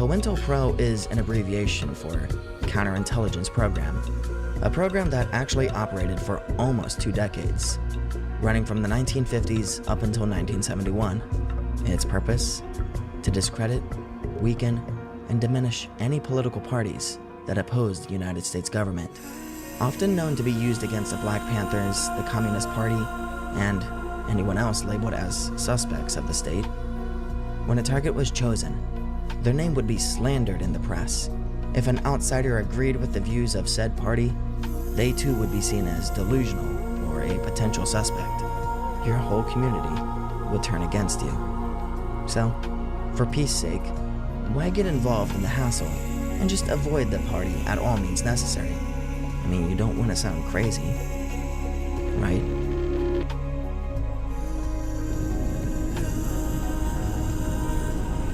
COINTELPRO is an abbreviation for Counterintelligence Program, a program that actually operated for almost 2 decades, running from the 1950s up until 1971. Its purpose? To discredit, weaken, and diminish any political parties that oppose the United States government, often known to be used against the Black Panthers, the Communist Party, and anyone else labeled as suspects of the state. When a target was chosen, their name would be slandered in the press. If an outsider agreed with the views of said party, they too would be seen as delusional or a potential suspect. Your whole community would turn against you. So, for peace sake, why get involved in the hassle and just avoid the party at all means necessary? I mean, you don't want to sound crazy, right?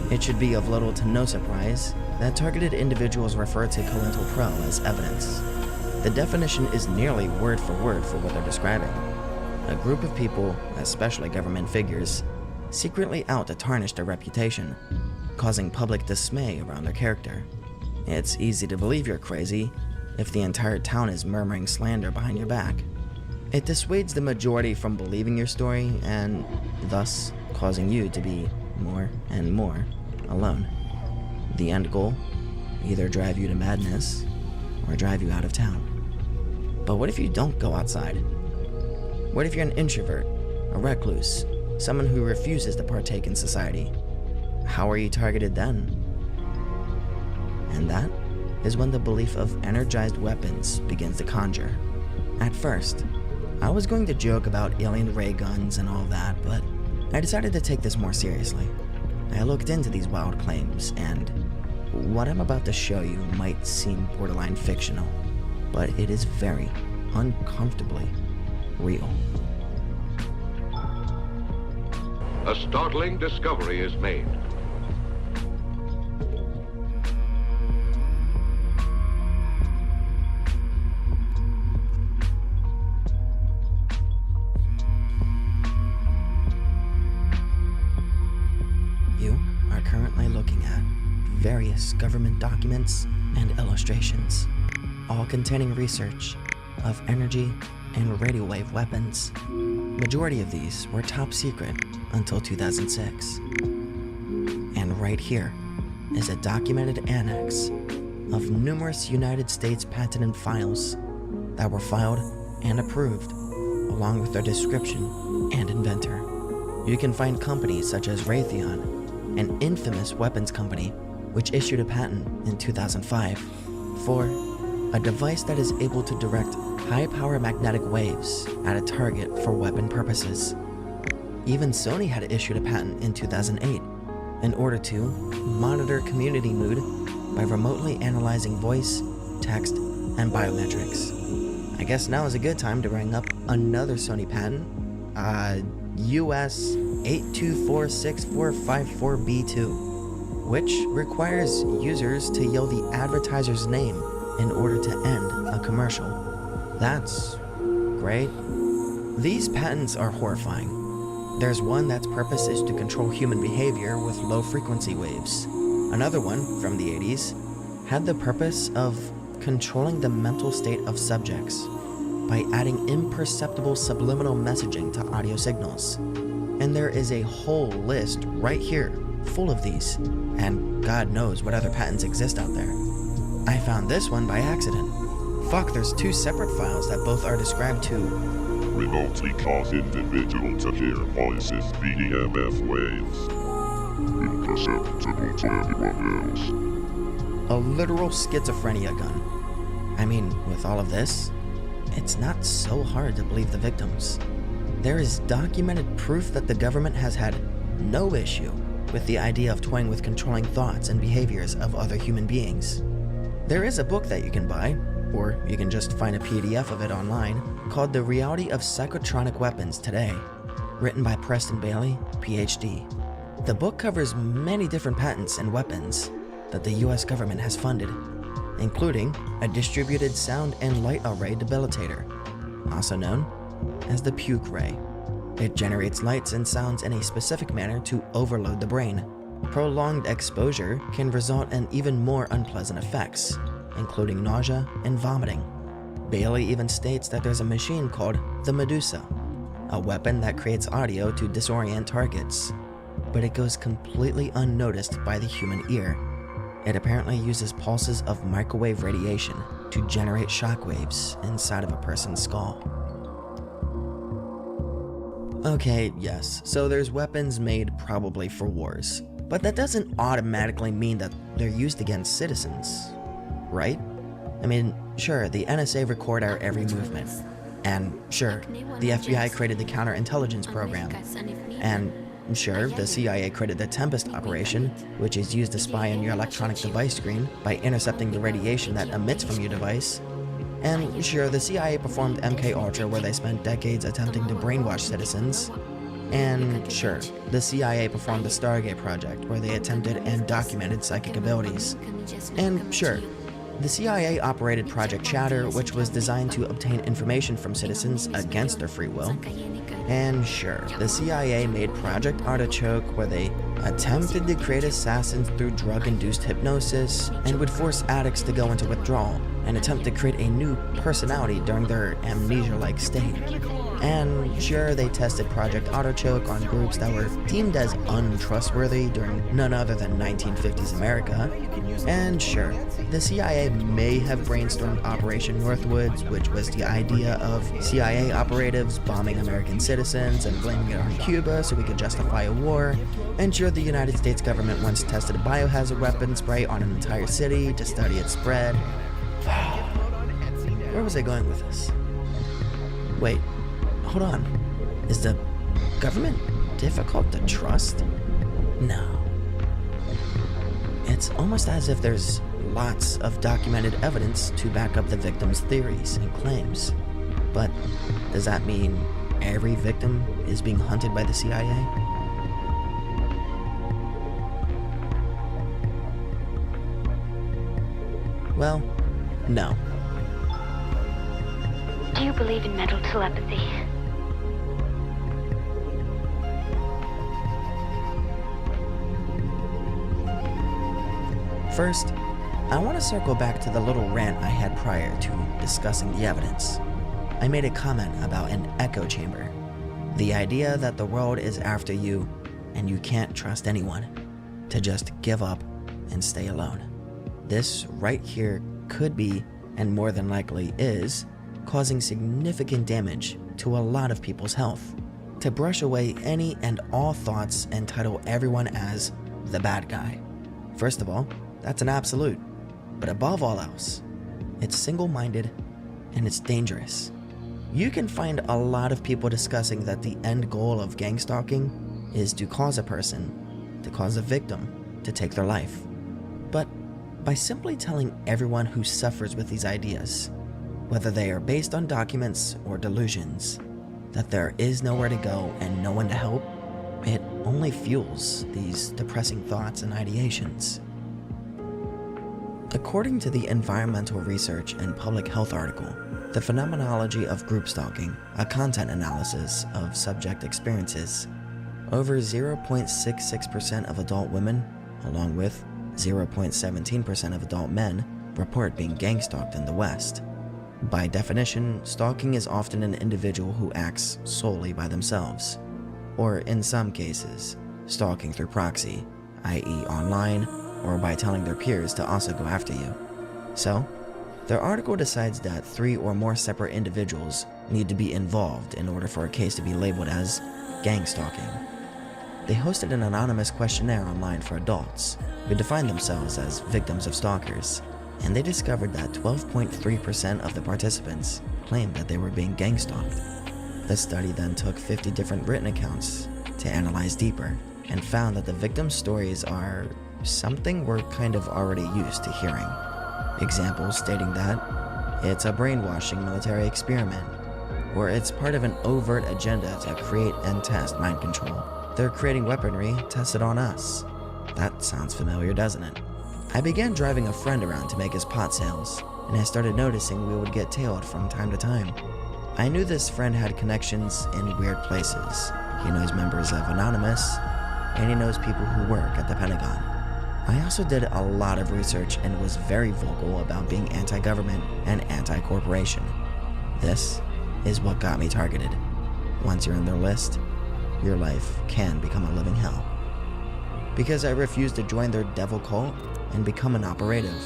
It should be of little to no surprise that targeted individuals refer to COINTELPRO as evidence. The definition is nearly word for what they're describing. A group of people, especially government figures, secretly out to tarnish their reputation, causing public dismay around their character. It's easy to believe you're crazy if the entire town is murmuring slander behind your back. It dissuades the majority from believing your story and thus causing you to be more and more alone. The end goal? Either drive you to madness or drive you out of town. But what if you don't go outside? What if you're an introvert, a recluse, someone who refuses to partake in society? How are you targeted then? And that is when the belief of energized weapons begins to conjure. At first, I was going to joke about alien ray guns and all that, but I decided to take this more seriously. I looked into these wild claims, and what I'm about to show you might seem borderline fictional, but it is very uncomfortably real. A startling discovery is made. You are currently looking at various government documents and illustrations, all containing research of energy and radio wave weapons. Majority of these were top secret until 2006. And right here is a documented annex of numerous United States patent files that were filed and approved, along with their description and inventor. You can find companies such as Raytheon, an infamous weapons company, which issued a patent in 2005 for a device that is able to direct high-power magnetic waves at a target for weapon purposes. Even Sony had issued a patent in 2008 in order to monitor community mood by remotely analyzing voice, text, and biometrics. I guess now is a good time to bring up another Sony patent, US 8246454B2, which requires users to yell the advertiser's name in order to end a commercial. That's great. These patents are horrifying. There's one that's purpose is to control human behavior with low frequency waves. Another one, from the 80s, had the purpose of controlling the mental state of subjects by adding imperceptible subliminal messaging to audio signals. And there is a whole list right here full of these, and God knows what other patents exist out there. I found this one by accident. Fuck, there's 2 separate files that both are described to remotely cause individual to hear voices via EMF waves, imperceptible to anyone else. a literal schizophrenia gun. I mean, with all of this, it's not so hard to believe the victims. There is documented proof that the government has had no issue with the idea of toying with controlling thoughts and behaviors of other human beings. There is a book that you can buy, or you can just find a PDF of it online, called The Reality of Psychotronic Weapons Today, written by Preston Bailey, PhD. The book covers many different patents and weapons that the US government has funded, including a distributed sound and light array debilitator, also known as the BOUCKe ray. It generates lights and sounds in a specific manner to overload the brain, Prolonged exposure can result in even more unpleasant effects, including nausea and vomiting. Bailey even states that there's a machine called the Medusa, a weapon that creates audio to disorient targets, but it goes completely unnoticed by the human ear. It apparently uses pulses of microwave radiation to generate shockwaves inside of a person's skull. Okay, yes, so there's weapons made probably for wars, but that doesn't automatically mean that they're used against citizens, right? I mean, sure, the NSA record our every movement, and sure, the FBI created the counterintelligence program, and sure, the CIA created the Tempest operation, which is used to spy on your electronic device screen by intercepting the radiation that emits from your device. And sure, the CIA performed MKUltra, where they spent decades attempting to brainwash citizens. And sure, the CIA performed the Stargate Project, where they attempted and documented psychic abilities. And sure, the CIA operated Project Shatter, which was designed to obtain information from citizens against their free will. And sure, the CIA made Project Artichoke, where they attempted to create assassins through drug-induced hypnosis and would force addicts to go into withdrawal and attempt to create a new personality during their amnesia-like state. And sure, they tested Project Artichoke on groups that were deemed as untrustworthy during none other than 1950s America. And sure, the CIA may have brainstormed Operation Northwoods, which was the idea of CIA operatives bombing American citizens and blaming it on Cuba so we could justify a war. And sure, the United States government once tested a biohazard weapon spray on an entire city to study its spread. Where was I going with this? Wait, hold on. Is the government difficult to trust? No. It's almost as if there's lots of documented evidence to back up the victim's theories and claims. But does that mean every victim is being hunted by the CIA? Well, no. Do you believe in mental telepathy? First, I want to circle back to the little rant I had prior to discussing the evidence. I made a comment about an echo chamber. The idea that the world is after you and you can't trust anyone, to just give up and stay alone. This right here could be, and more than likely is, causing significant damage to a lot of people's health. To brush away any and all thoughts and title everyone as the bad guy. First of all, that's an absolute. But above all else, it's single-minded and it's dangerous. You can find a lot of people discussing that the end goal of gang stalking is to cause a person, to cause a victim, to take their life. But by simply telling everyone who suffers with these ideas, whether they are based on documents or delusions, that there is nowhere to go and no one to help, it only fuels these depressing thoughts and ideations. According to the Environmental Research and Public Health article, The Phenomenology of Group Stalking, a content analysis of subject experiences, over 0.66% of adult women, along with 0.17% of adult men, report being gang stalked in the West. By definition, stalking is often an individual who acts solely by themselves, or in some cases, stalking through proxy, i.e. online, or by telling their peers to also go after you. So, their article decides that 3 or more separate individuals need to be involved in order for a case to be labeled as gang stalking. They hosted an anonymous questionnaire online for adults who defined themselves as victims of stalkers, and they discovered that 12.3% of the participants claimed that they were being gang stalked. The study then took 50 different written accounts to analyze deeper and found that the victims' stories are something we're kind of already used to hearing. Examples stating that it's a brainwashing military experiment, or it's part of an overt agenda to create and test mind control. They're creating weaponry tested on us. That sounds familiar, doesn't it? I began driving a friend around to make his pot sales, and I started noticing we would get tailed from time to time. I knew this friend had connections in weird places. He knows members of Anonymous, and he knows people who work at the Pentagon. I also did a lot of research and was very vocal about being anti-government and anti-corporation. This is what got me targeted. Once you're on their list, your life can become a living hell. Because I refused to join their devil cult and become an operative,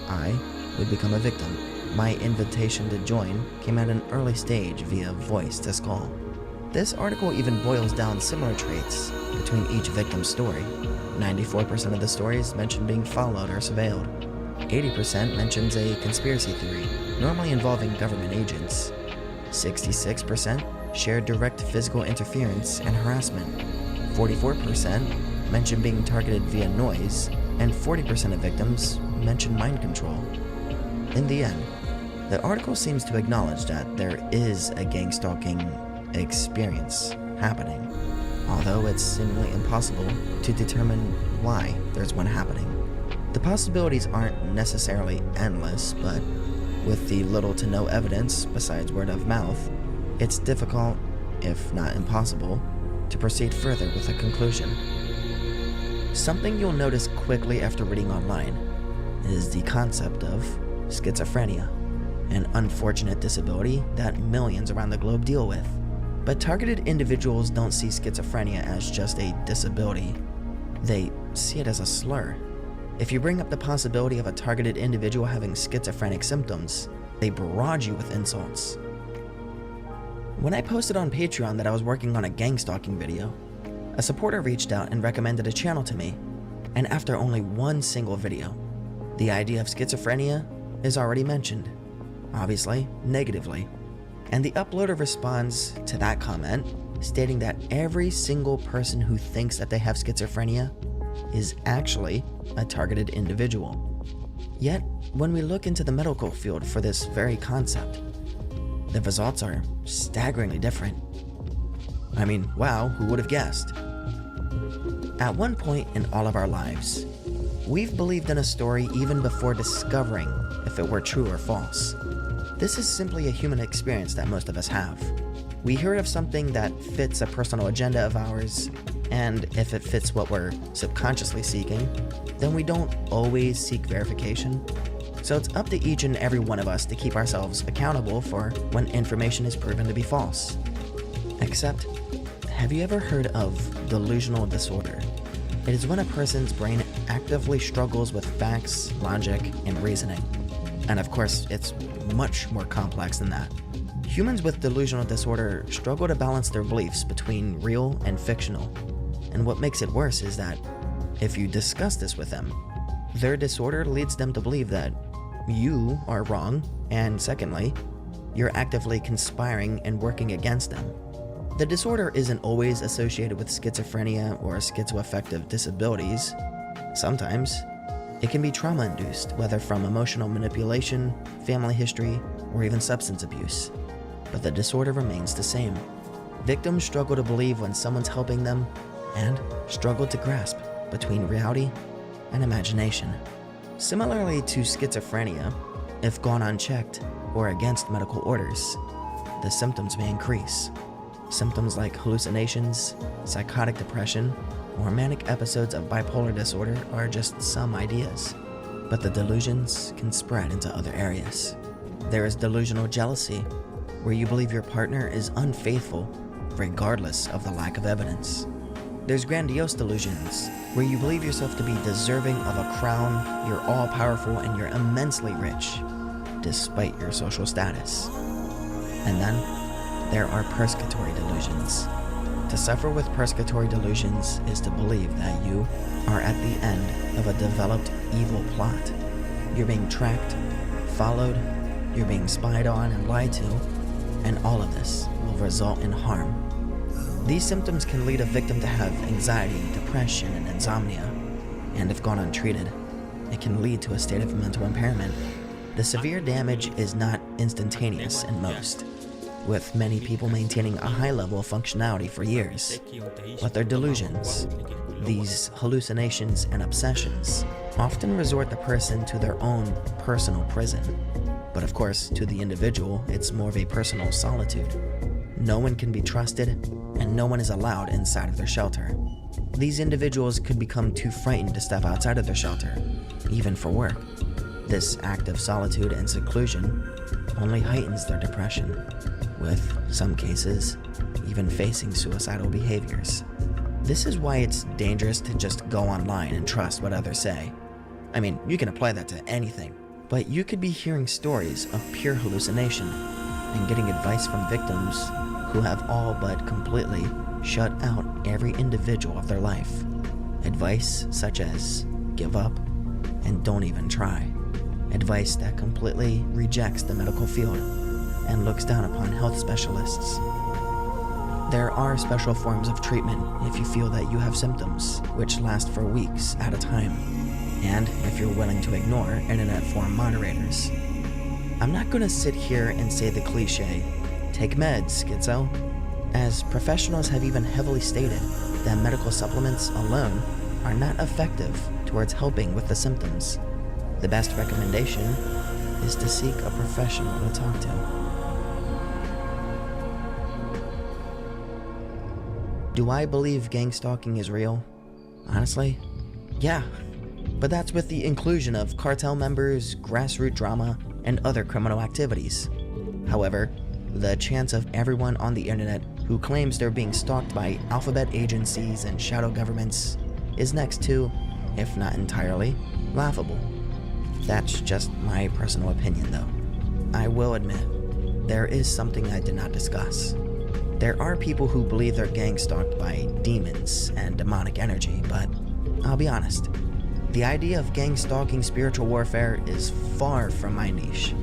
I would become a victim. My invitation to join came at an early stage via voice to skull. This article even boils down similar traits between each victim's story. 94% of the stories mention being followed or surveilled. 80% mentions a conspiracy theory, normally involving government agents. 66% share direct physical interference and harassment. 44% mention being targeted via noise, and 40% of victims mention mind control. In the end, the article seems to acknowledge that there is a gang stalking experience happening, although it's seemingly impossible to determine why there's one happening. The possibilities aren't necessarily endless, but with the little to no evidence besides word of mouth, it's difficult, if not impossible, to proceed further with a conclusion. Something you'll notice quickly after reading online is the concept of schizophrenia, an unfortunate disability that millions around the globe deal with. But targeted individuals don't see schizophrenia as just a disability. They see it as a slur. If you bring up the possibility of a targeted individual having schizophrenic symptoms, they barrage you with insults. When I posted on Patreon that I was working on a gang stalking video, a supporter reached out and recommended a channel to me, and after only one single video, the idea of schizophrenia is already mentioned, obviously negatively. And the uploader responds to that comment, stating that every single person who thinks that they have schizophrenia is actually a targeted individual. Yet, when we look into the medical field for this very concept, the results are staggeringly different. I mean, wow, who would have guessed? At one point in all of our lives, we've believed in a story even before discovering if it were true or false. This is simply a human experience that most of us have. We hear of something that fits a personal agenda of ours, and if it fits what we're subconsciously seeking, then we don't always seek verification. So it's up to each and every one of us to keep ourselves accountable for when information is proven to be false. Except, have you ever heard of delusional disorder? It is when a person's brain actively struggles with facts, logic, and reasoning. And of course, it's much more complex than that. Humans with delusional disorder struggle to balance their beliefs between real and fictional. And what makes it worse is that if you discuss this with them, their disorder leads them to believe that you are wrong, and secondly, you're actively conspiring and working against them. The disorder isn't always associated with schizophrenia or schizoaffective disabilities. Sometimes, it can be trauma-induced, whether from emotional manipulation, family history, or even substance abuse. But the disorder remains the same. Victims struggle to believe when someone's helping them, and struggle to grasp between reality and imagination. Similarly to schizophrenia, if gone unchecked or against medical orders, the symptoms may increase. Symptoms like hallucinations, psychotic depression, or manic episodes of bipolar disorder are just some ideas, but the delusions can spread into other areas. There is delusional jealousy, where you believe your partner is unfaithful regardless of the lack of evidence. There's grandiose delusions, where you believe yourself to be deserving of a crown, you're all-powerful, and you're immensely rich, despite your social status. And then, there are persecutory delusions. To suffer with persecutory delusions is to believe that you are at the end of a developed evil plot. You're being tracked, followed, you're being spied on and lied to, and all of this will result in harm. These symptoms can lead a victim to have anxiety, depression, and insomnia, and if gone untreated, it can lead to a state of mental impairment. The severe damage is not instantaneous in most, with many people maintaining a high level of functionality for years. But their delusions, these hallucinations and obsessions, often resort the person to their own personal prison. But of course, to the individual, it's more of a personal solitude. No one can be trusted, and no one is allowed inside of their shelter. These individuals could become too frightened to step outside of their shelter, even for work. This act of solitude and seclusion only heightens their depression, with some cases even facing suicidal behaviors. This is why it's dangerous to just go online and trust what others say. I mean, you can apply that to anything, but you could be hearing stories of pure hallucination and getting advice from victims who have all but completely shut out every individual of their life. Advice such as give up and don't even try. Advice that completely rejects the medical field and looks down upon health specialists. There are special forms of treatment if you feel that you have symptoms, which last for weeks at a time, and if you're willing to ignore internet forum moderators. I'm not going to sit here and say the cliche, take meds, schizo, as professionals have even heavily stated that medical supplements alone are not effective towards helping with the symptoms. The best recommendation is to seek a professional to talk to. Do I believe gang stalking is real? Honestly, yeah. But that's with the inclusion of cartel members, grassroots drama, and other criminal activities. However, the chance of everyone on the internet who claims they're being stalked by alphabet agencies and shadow governments is next to, if not entirely, laughable. That's just my personal opinion though. I will admit, there is something I did not discuss. There are people who believe they're gang stalked by demons and demonic energy, but I'll be honest, the idea of gang stalking spiritual warfare is far from my niche.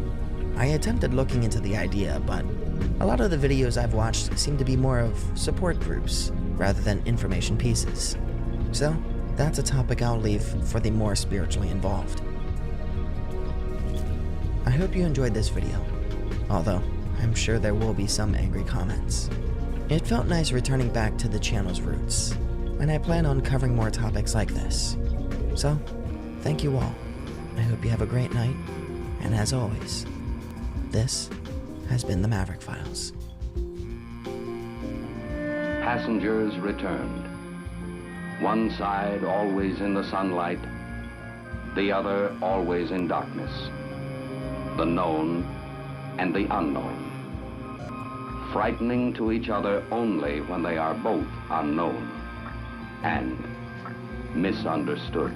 I attempted looking into the idea, but a lot of the videos I've watched seem to be more of support groups rather than information pieces. So, that's a topic I'll leave for the more spiritually involved. I hope you enjoyed this video, although I'm sure there will be some angry comments. It felt nice returning back to the channel's roots, and I plan on covering more topics like this. So, thank you all. I hope you have a great night, and as always, this has been the Maverick Files. Passengers returned. One side always in the sunlight, the other always in darkness. The known and the unknown. Frightening to each other only when they are both unknown and misunderstood.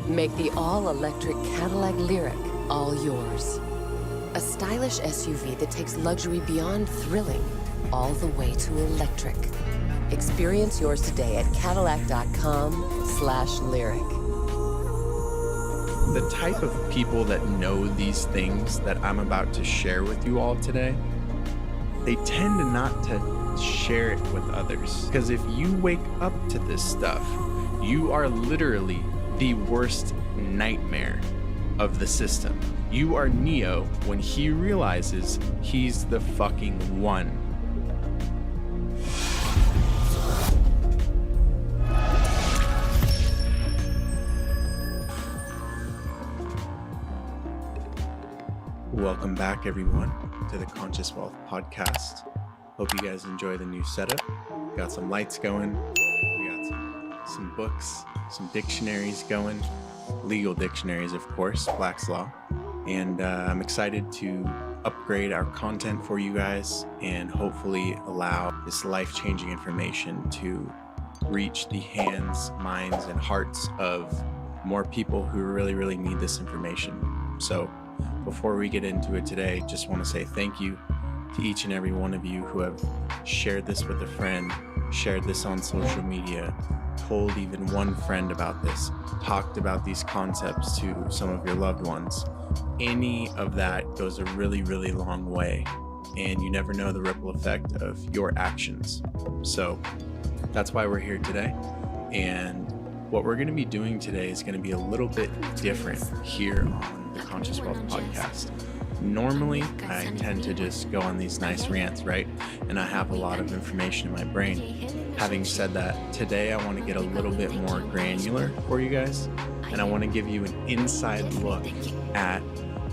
Make the all-electric Cadillac Lyriq all yours. A stylish SUV that takes luxury beyond thrilling all the way to electric. Experience yours today at Cadillac.com/Lyriq. The type of people that know these things that I'm about to share with you all today, they tend not to share it with others. Because if you wake up to this stuff, you are literally the worst nightmare of the system. You are Neo when he realizes he's the fucking one. Welcome back, everyone, to the Conscious Wealth Podcast. Hope you guys enjoy the new setup. We got some lights going. We got some books, some dictionaries going. Legal dictionaries, of course, Black's Law. And I'm excited to upgrade our content for you guys and hopefully allow this life-changing information to reach the hands, minds, and hearts of more people who really need this information. So before we get into it today, just want to say thank you to each and every one of you who have shared this with a friend, shared this on social media, told even one friend about this, talked about these concepts to some of your loved ones. Any of that goes a really long way, and you never know the ripple effect of your actions. So that's why we're here today. And what we're going to be doing today is going to be a little bit different here on the Conscious Wealth Podcast. Normally, I tend to just go on these nice rants, right? And I have a lot of information in my brain. Having said that, today I want to get a little bit more granular for you guys, and I want to give you an inside look at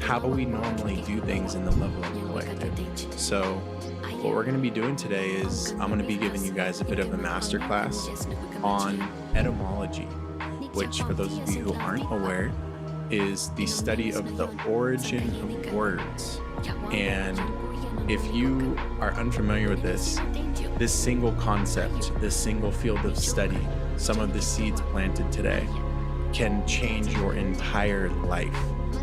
how we normally do things in the Level Up Collective. So what we're going to be doing today is I'm going to be giving you guys a bit of a masterclass on etymology, which, for those of you who aren't aware, is the study of the origin of words. And if you are unfamiliar with this single concept, this single field of study, some of the seeds planted today can change your entire life.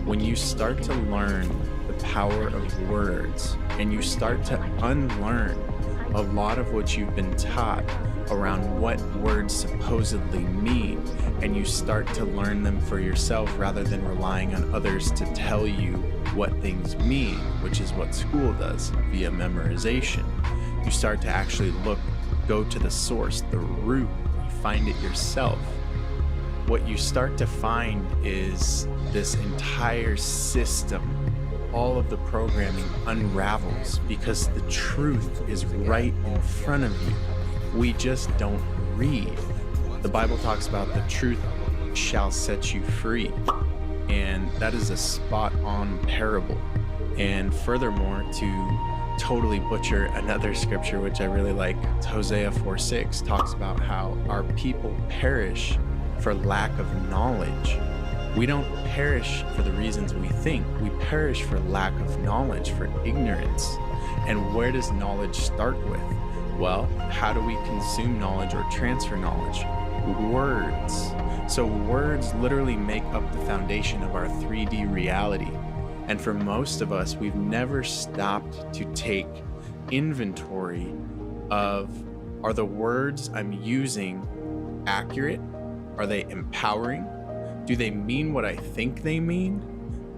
When you start to learn the power of words and you start to unlearn a lot of what you've been taught around what words supposedly mean, and you start to learn them for yourself rather than relying on others to tell you what things mean, which is what school does via memorization. You start to actually go to the source, the root, you find it yourself. What you start to find is this entire system, all of the programming unravels because the truth is right in front of you. We just don't read. The Bible talks about the truth shall set you free. And that is a spot on parable. And furthermore, to totally butcher another scripture, which I really like, Hosea 4:6 talks about how our people perish for lack of knowledge. We don't perish for the reasons we think. We perish for lack of knowledge, for ignorance. And where does knowledge start with? Well, how do we consume knowledge or transfer knowledge? Words. So words literally make up the foundation of our 3D reality. And for most of us, we've never stopped to take inventory of, are the words I'm using accurate? Are they empowering? Do they mean what I think they mean?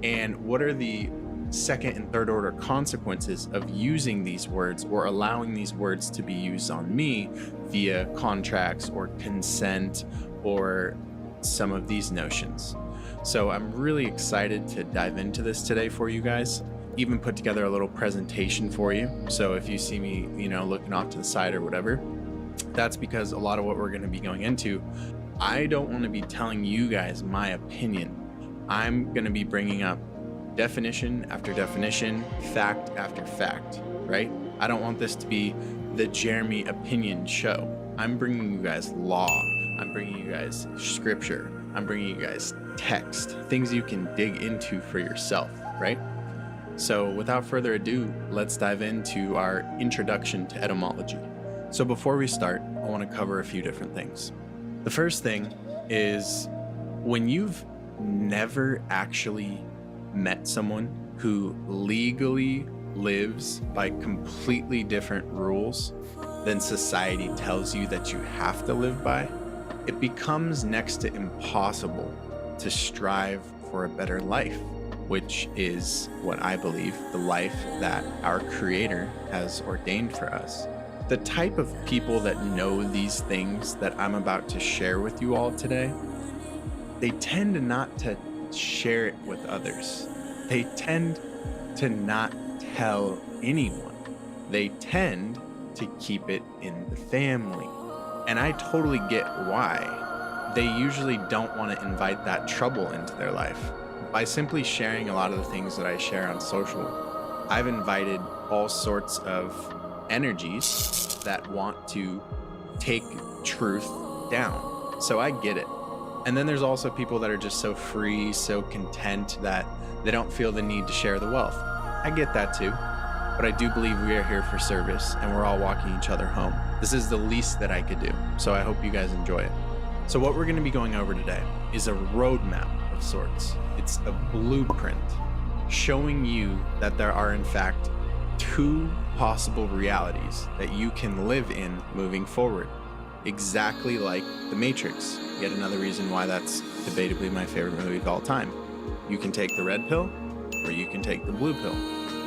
And what are the second and third order consequences of using these words or allowing these words to be used on me via contracts or consent or some of these notions? So I'm really excited to dive into this today for you guys. Even put together a little presentation for you. So if you see me, looking off to the side or whatever, that's because a lot of what we're going to be going into, I don't want to be telling you guys my opinion. I'm going to be bringing up definition after definition, fact after fact, right? I don't want this to be the Jeremy opinion show. I'm bringing you guys law. I'm bringing you guys scripture. I'm bringing you guys text, things you can dig into for yourself, right? So without further ado, let's dive into our introduction to etymology. So before we start, I want to cover a few different things. The first thing is, when you've never actually met someone who legally lives by completely different rules than society tells you that you have to live by, it becomes next to impossible to strive for a better life, which is what I believe the life that our Creator has ordained for us. The type of people that know these things that I'm about to share with you all today, they tend not to share it with others. They tend to not tell anyone. They tend to keep it in the family. And I totally get why. They usually don't want to invite that trouble into their life. By simply sharing a lot of the things that I share on social, I've invited all sorts of energies that want to take truth down. So I get it. And then there's also people that are just so free, so content that they don't feel the need to share the wealth. I get that too. But I do believe we are here for service and we're all walking each other home. This is the least that I could do. So I hope you guys enjoy it. So what we're going to be going over today is a roadmap of sorts. It's a blueprint showing you that there are in fact 2 possible realities that you can live in moving forward. Exactly like The Matrix. Yet another reason why that's debatably my favorite movie of all time. You can take the red pill or you can take the blue pill,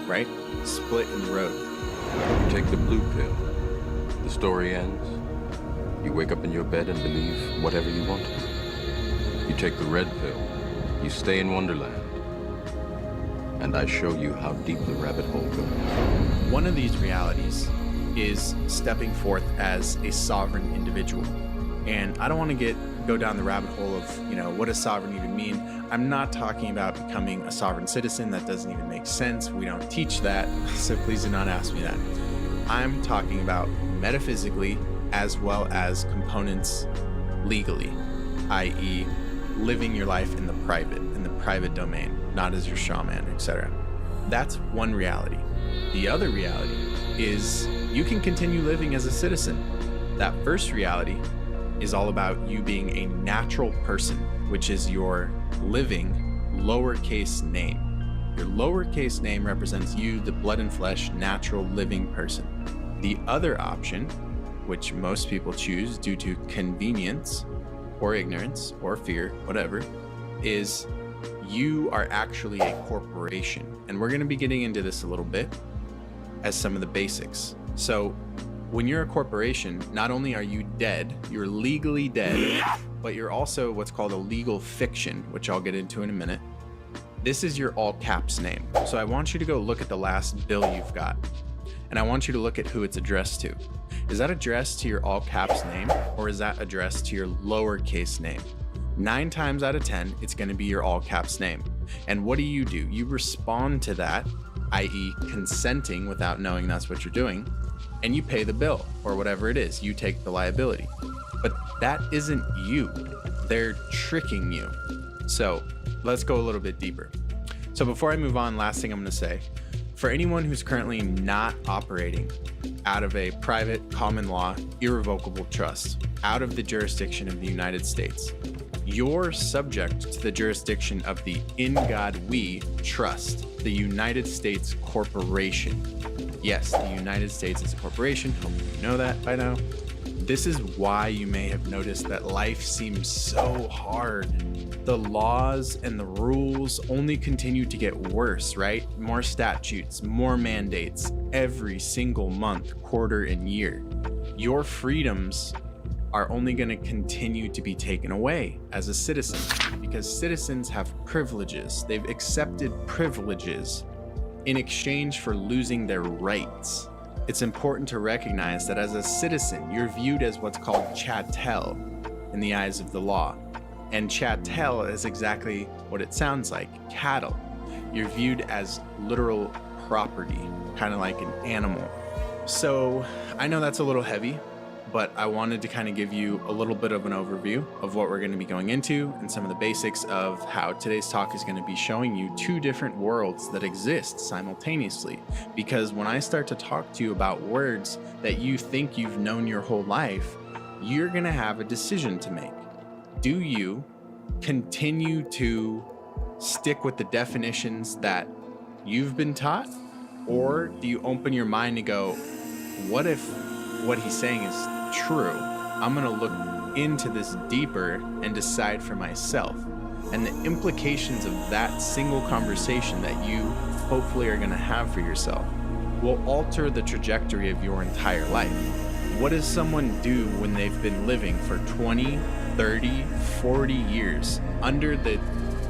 right? Split in the road. You take the blue pill, the story ends. You wake up in your bed and believe whatever you want. You take the red pill, you stay in Wonderland, and I show you how deep the rabbit hole goes. One of these realities is stepping forth as a sovereign individual. And I don't want to go down the rabbit hole of, what does sovereign even mean? I'm not talking about becoming a sovereign citizen. That doesn't even make sense. We don't teach that, so please do not ask me that. I'm talking about metaphysically as well as components legally, i.e. living your life in the private domain, not as your shaman, etc. That's one reality. The other reality is you can continue living as a citizen. That first reality is all about you being a natural person, which is your living lowercase name. Your lowercase name represents you, the blood and flesh, natural living person. The other option, which most people choose due to convenience or ignorance or fear, whatever, is you are actually a corporation. And we're going to be getting into this a little bit as some of the basics. So when you're a corporation, not only are you dead, you're legally dead, but you're also what's called a legal fiction, which I'll get into in a minute. This is your all caps name. So I want you to go look at the last bill you've got. And I want you to look at who it's addressed to. Is that addressed to your all caps name, or is that addressed to your lowercase name? 9 times out of 10, it's going to be your all caps name. And what do? You respond to that, i.e. consenting without knowing that's what you're doing, and you pay the bill or whatever it is. You take the liability. But that isn't you. They're tricking you. So let's go a little bit deeper. So before I move on, last thing I'm going to say, for anyone who's currently not operating out of a private common law irrevocable trust out of the jurisdiction of the United States, you're subject to the jurisdiction of the In God We Trust, the United States Corporation. Yes, the United States is a corporation. Hope you know that by now. This is why you may have noticed that life seems so hard. The laws and the rules only continue to get worse, right? More statutes, more mandates every single month, quarter, and year. Your freedoms are only going to continue to be taken away as a citizen because citizens have privileges. They've accepted privileges in exchange for losing their rights. It's important to recognize that as a citizen, you're viewed as what's called chattel in the eyes of the law. And chattel is exactly what it sounds like, cattle. You're viewed as literal property, kind of like an animal. So I know that's a little heavy, but I wanted to kind of give you a little bit of an overview of what we're going to be going into and some of the basics of how today's talk is going to be showing you 2 different worlds that exist simultaneously. Because when I start to talk to you about words that you think you've known your whole life, you're going to have a decision to make. Do you continue to stick with the definitions that you've been taught? Or do you open your mind to go, what if what he's saying is true? I'm going to look into this deeper and decide for myself. And the implications of that single conversation that you hopefully are going to have for yourself will alter the trajectory of your entire life. What does someone do when they've been living for 20, 30, 40 years under the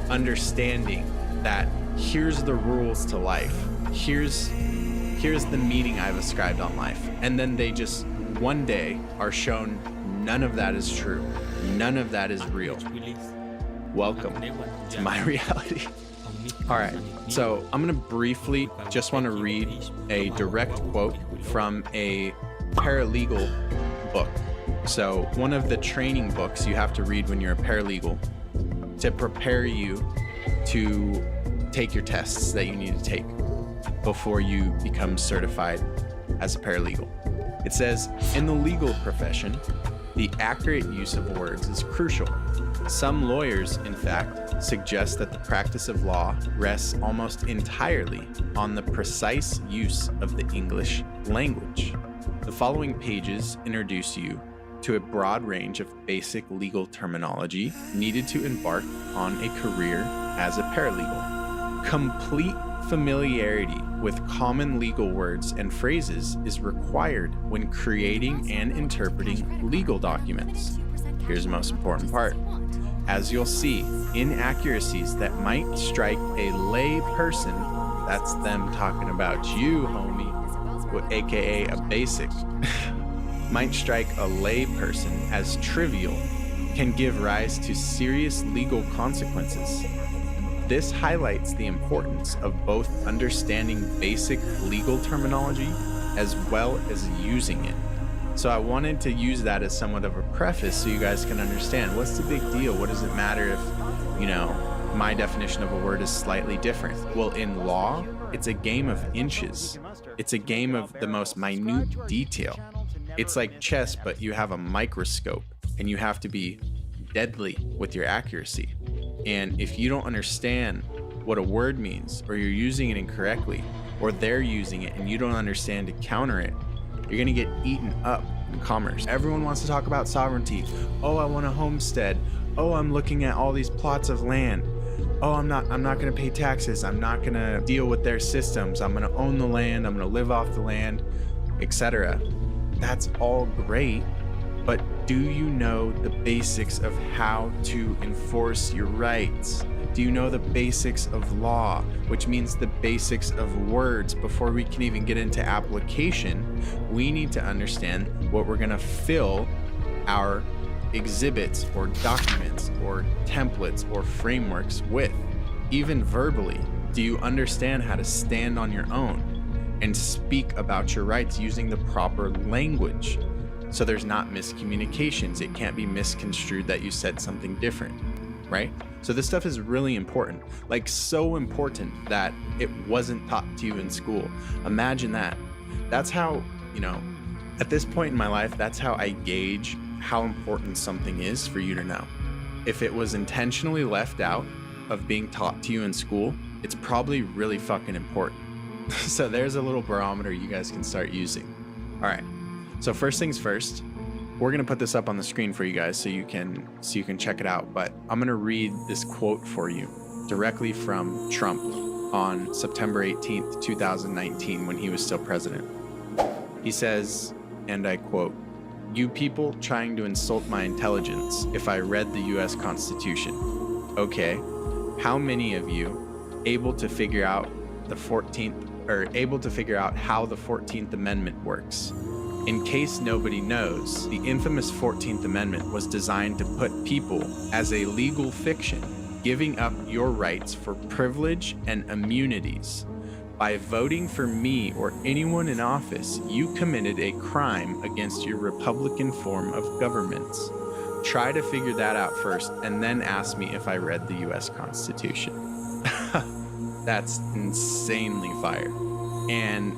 understanding that here's the rules to life, here's the meaning I've ascribed on life, and then they just one day are shown none of that is true, none of that is real? Welcome to my reality. All right, so I'm gonna briefly just want to read a direct quote from a paralegal book. So one of the training books you have to read when you're a paralegal to prepare you to take your tests that you need to take. before you become certified as a paralegal. It says, in the legal profession, the accurate use of words is crucial. Some lawyers, in fact, suggest that the practice of law rests almost entirely on the precise use of the English language. The following pages introduce you to a broad range of basic legal terminology needed to embark on a career as a paralegal. Complete familiarity with common legal words and phrases is required when creating and interpreting legal documents. Here's the most important part. As you'll see, inaccuracies that might strike a lay person, that's them talking about you, homie, aka a basic, might strike a lay person as trivial, can give rise to serious legal consequences. This highlights the importance of both understanding basic legal terminology as well as using it. So I wanted to use that as somewhat of a preface so you guys can understand what's the big deal. What does it matter if, my definition of a word is slightly different? Well, in law, it's a game of inches. It's a game of the most minute detail. It's like chess, but you have a microscope and you have to be deadly with your accuracy. And if you don't understand what a word means, or you're using it incorrectly, or they're using it and you don't understand to counter it, you're gonna get eaten up in commerce. Everyone wants to talk about sovereignty. Oh, I want a homestead. Oh, I'm looking at all these plots of land. Oh, I'm not gonna pay taxes. I'm not gonna deal with their systems. I'm gonna own the land. I'm gonna live off the land, etc. That's all great, but do you know the basics of how to enforce your rights? Do you know the basics of law, which means the basics of words? Before we can even get into application, we need to understand what we're gonna fill our exhibits or documents or templates or frameworks with. Even verbally, do you understand how to stand on your own and speak about your rights using the proper language? So there's not miscommunications. It can't be misconstrued that you said something different, right? So this stuff is really important, like so important that it wasn't taught to you in school. Imagine that. That's how, at this point in my life, that's how I gauge how important something is for you to know. If it was intentionally left out of being taught to you in school, it's probably really fucking important. So there's a little barometer you guys can start using. All right. So first things first, we're gonna put this up on the screen for you guys so you can check it out. But I'm gonna read this quote for you directly from Trump on September 18th, 2019, when he was still president. He says, and I quote, "You people trying to insult my intelligence if I read the US Constitution. Okay, how many of you able to figure out how the 14th Amendment works? In case nobody knows, the infamous 14th Amendment was designed to put people as a legal fiction, giving up your rights for privilege and immunities. By voting for me or anyone in office, you committed a crime against your Republican form of governments. Try to figure that out first and then ask me if I read the US Constitution." That's insanely fire. And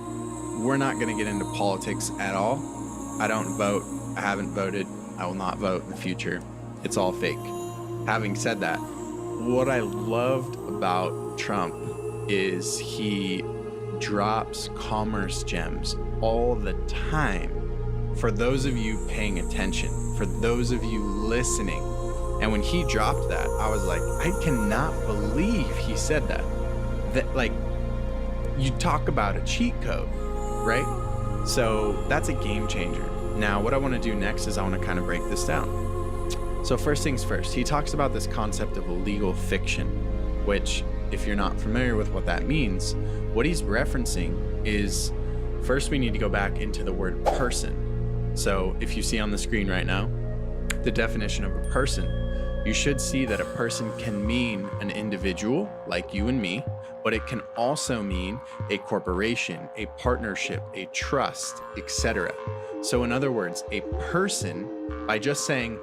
we're not going to get into politics at all. I don't vote. I haven't voted. I will not vote in the future. It's all fake. Having said that, what I loved about Trump is he drops commerce gems all the time. For those of you paying attention, for those of you listening, and when he dropped that, I was like, I cannot believe he said that. That, like, you talk about a cheat code, right? So that's a game changer. Now, what I want to do next is I want to kind of break this down. So first things first, he talks about this concept of a legal fiction, which, if you're not familiar with what that means, what he's referencing is, first we need to go back into the word person. So if you see on the screen right now, the definition of a person, you should see that a person can mean an individual like you and me, but it can also mean a corporation, a partnership, a trust, etc. So in other words, a person, by just saying,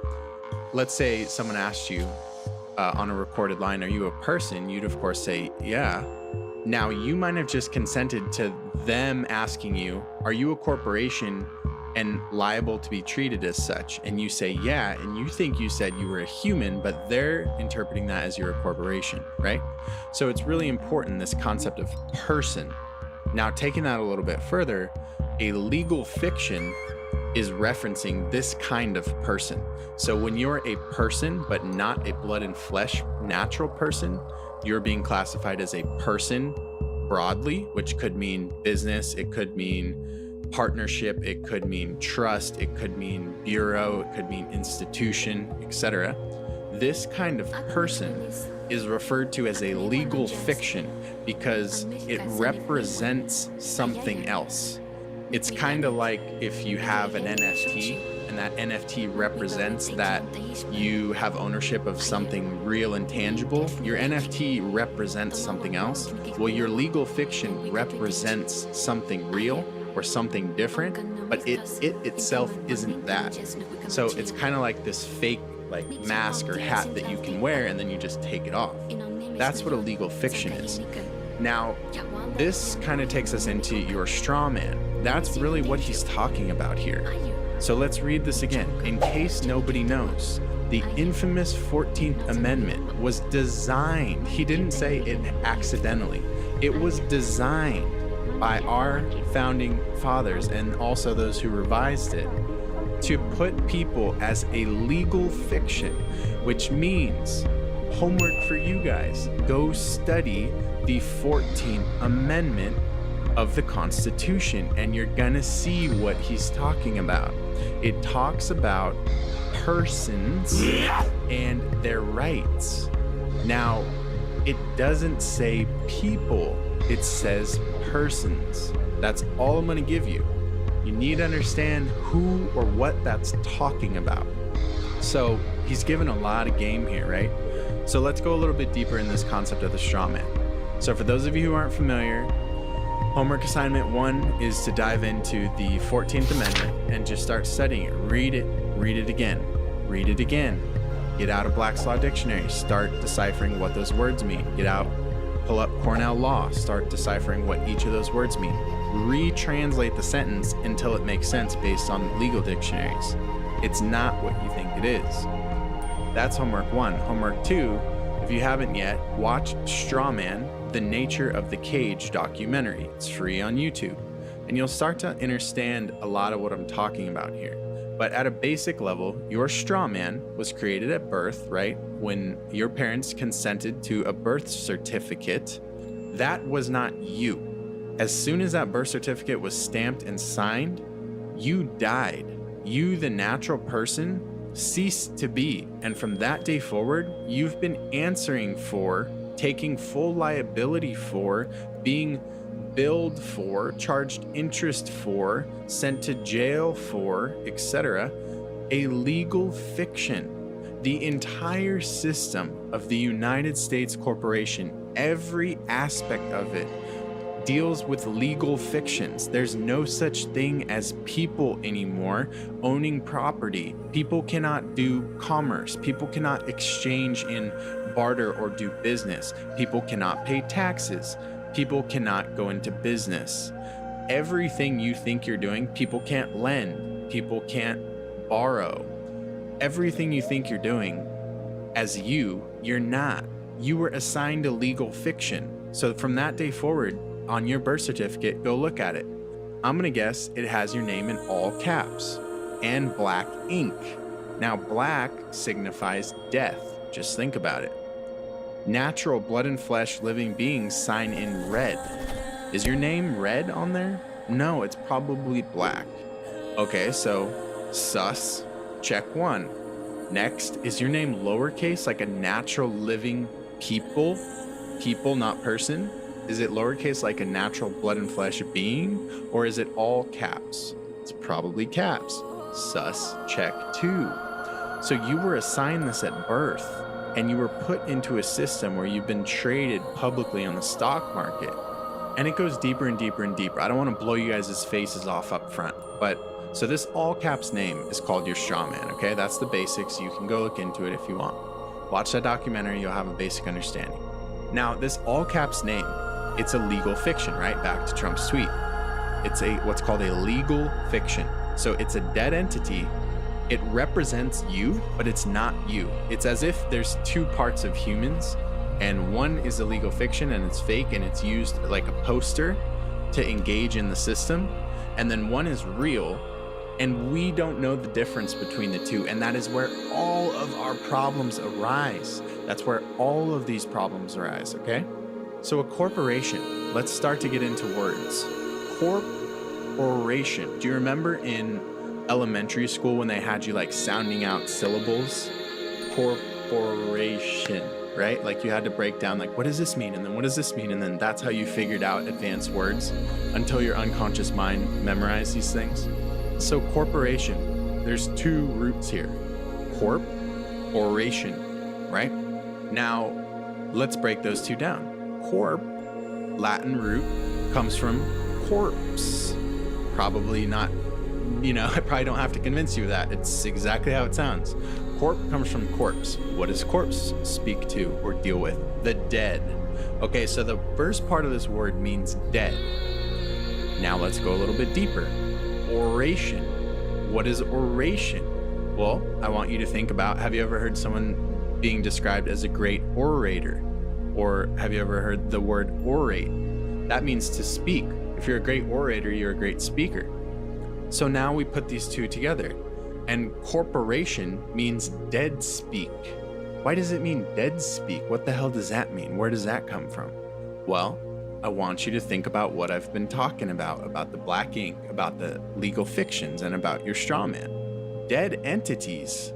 let's say someone asked you on a recorded line, "Are you a person?" You'd of course say, "Yeah." Now, you might have just consented to them asking you, are you a corporation and liable to be treated as such? And you say, yeah, and you think you said you were a human, but they're interpreting that as you're a corporation, right? So it's really important, this concept of person. Now, taking that a little bit further, a legal fiction is referencing this kind of person. So when you're a person, but not a blood and flesh natural person, you're being classified as a person broadly, which could mean business, it could mean partnership, it could mean trust, it could mean bureau, it could mean institution, etc. This kind of person is referred to as a legal fiction because it represents something else. It's kind of like if you have an NFT and that NFT represents that you have ownership of something real and tangible. Your NFT represents something else. Well, your legal fiction represents something real or something different, but it itself isn't that. So it's kind of like this fake like mask or hat that you can wear and then you just take it off. That's what a legal fiction is. Now, this kind of takes us into your straw man. That's really what he's talking about here. So let's read this again. In case nobody knows, the infamous 14th Amendment was designed, he didn't say it accidentally, it was designed by our founding fathers and also those who revised it to put people as a legal fiction, which means homework for you guys. Go study the 14th Amendment of the Constitution and you're gonna see what he's talking about. It talks about persons and their rights. Now, it doesn't say people, it says persons. That's all I'm gonna give you. You need to understand who or what that's talking about. So he's given a lot of game here, right? So let's go a little bit deeper in this concept of the straw man. So for those of you who aren't familiar, homework assignment 1 is to dive into the 14th Amendment and just start studying it. Read it again, read it again. Get out a Black's Law Dictionary, start deciphering what those words mean. Get out, pull up Cornell Law, start deciphering what each of those words mean. Retranslate the sentence until it makes sense based on legal dictionaries. It's not what you think it is. That's homework 1. Homework 2, if you haven't yet, watch Straw Man, The Nature of the Cage documentary. It's free on YouTube. And you'll start to understand a lot of what I'm talking about here. But at a basic level, your straw man was created at birth, right? When your parents consented to a birth certificate, that was not you. As soon as that birth certificate was stamped and signed, you died. You, the natural person, ceased to be. And from that day forward, you've been answering for, taking full liability for, being billed for, charged interest for, sent to jail for, etc. A legal fiction. The entire system of the United States corporation, every aspect of it, deals with legal fictions. There's no such thing as people anymore owning property. People cannot do commerce. People cannot exchange in barter or do business. People cannot pay taxes. People cannot go into business. Everything you think you're doing, people can't lend. People can't borrow. Everything you think you're doing as you're not. You were assigned a legal fiction. So from that day forward, on your birth certificate, go look at it. I'm gonna guess it has your name in all caps and black ink. Now, black signifies death. Just think about it. Natural blood and flesh living beings sign in red. Is your name red on there? No, it's probably black. Okay, so sus, check 1. Next, is your name lowercase like a natural living people? People, not person? Is it lowercase like a natural blood and flesh being? Or is it all caps? It's probably caps. Sus, check 2. So you were assigned this at birth, and you were put into a system where you've been traded publicly on the stock market. And it goes deeper and deeper and deeper. I don't want to blow you guys' faces off up front, but so this all caps name is called your straw man, okay? That's the basics. You can go look into it if you want. Watch that documentary, you'll have a basic understanding. Now, this all caps name it's a legal fiction, right? Back to Trump's tweet. It's what's called a legal fiction. So it's a dead entity. It represents you, but it's not you. It's as if there's two parts of humans, and one is a legal fiction and it's fake and it's used like a poster to engage in the system. And then one is real, and we don't know the difference between the two. And that is where all of our problems arise. That's where all of these problems arise, okay? So a corporation, let's start to get into words. Corporation. Do you remember in elementary school when they had you like sounding out syllables? Corporation, right? Like you had to break down like, what does this mean? And then what does this mean? And then that's how you figured out advanced words until your unconscious mind memorized these things. So corporation, there's two roots here. Corp, oration, right? Now, let's break those two down. Corp, Latin root, comes from corpse. Probably not, I probably don't have to convince you of that. It's exactly how it sounds. Corp comes from corpse. What does corpse speak to or deal with? The dead. Okay, so the first part of this word means dead. Now let's go a little bit deeper. Oration. What is oration? Well, I want you to think about, have you ever heard someone being described as a great orator? Or have you ever heard the word orate? That means to speak. If you're a great orator, you're a great speaker. So now we put these two together. And corporation means dead speak. Why does it mean dead speak? What the hell does that mean? Where does that come from? Well, I want you to think about what I've been talking about the black ink, about the legal fictions, and about your straw man. Dead entities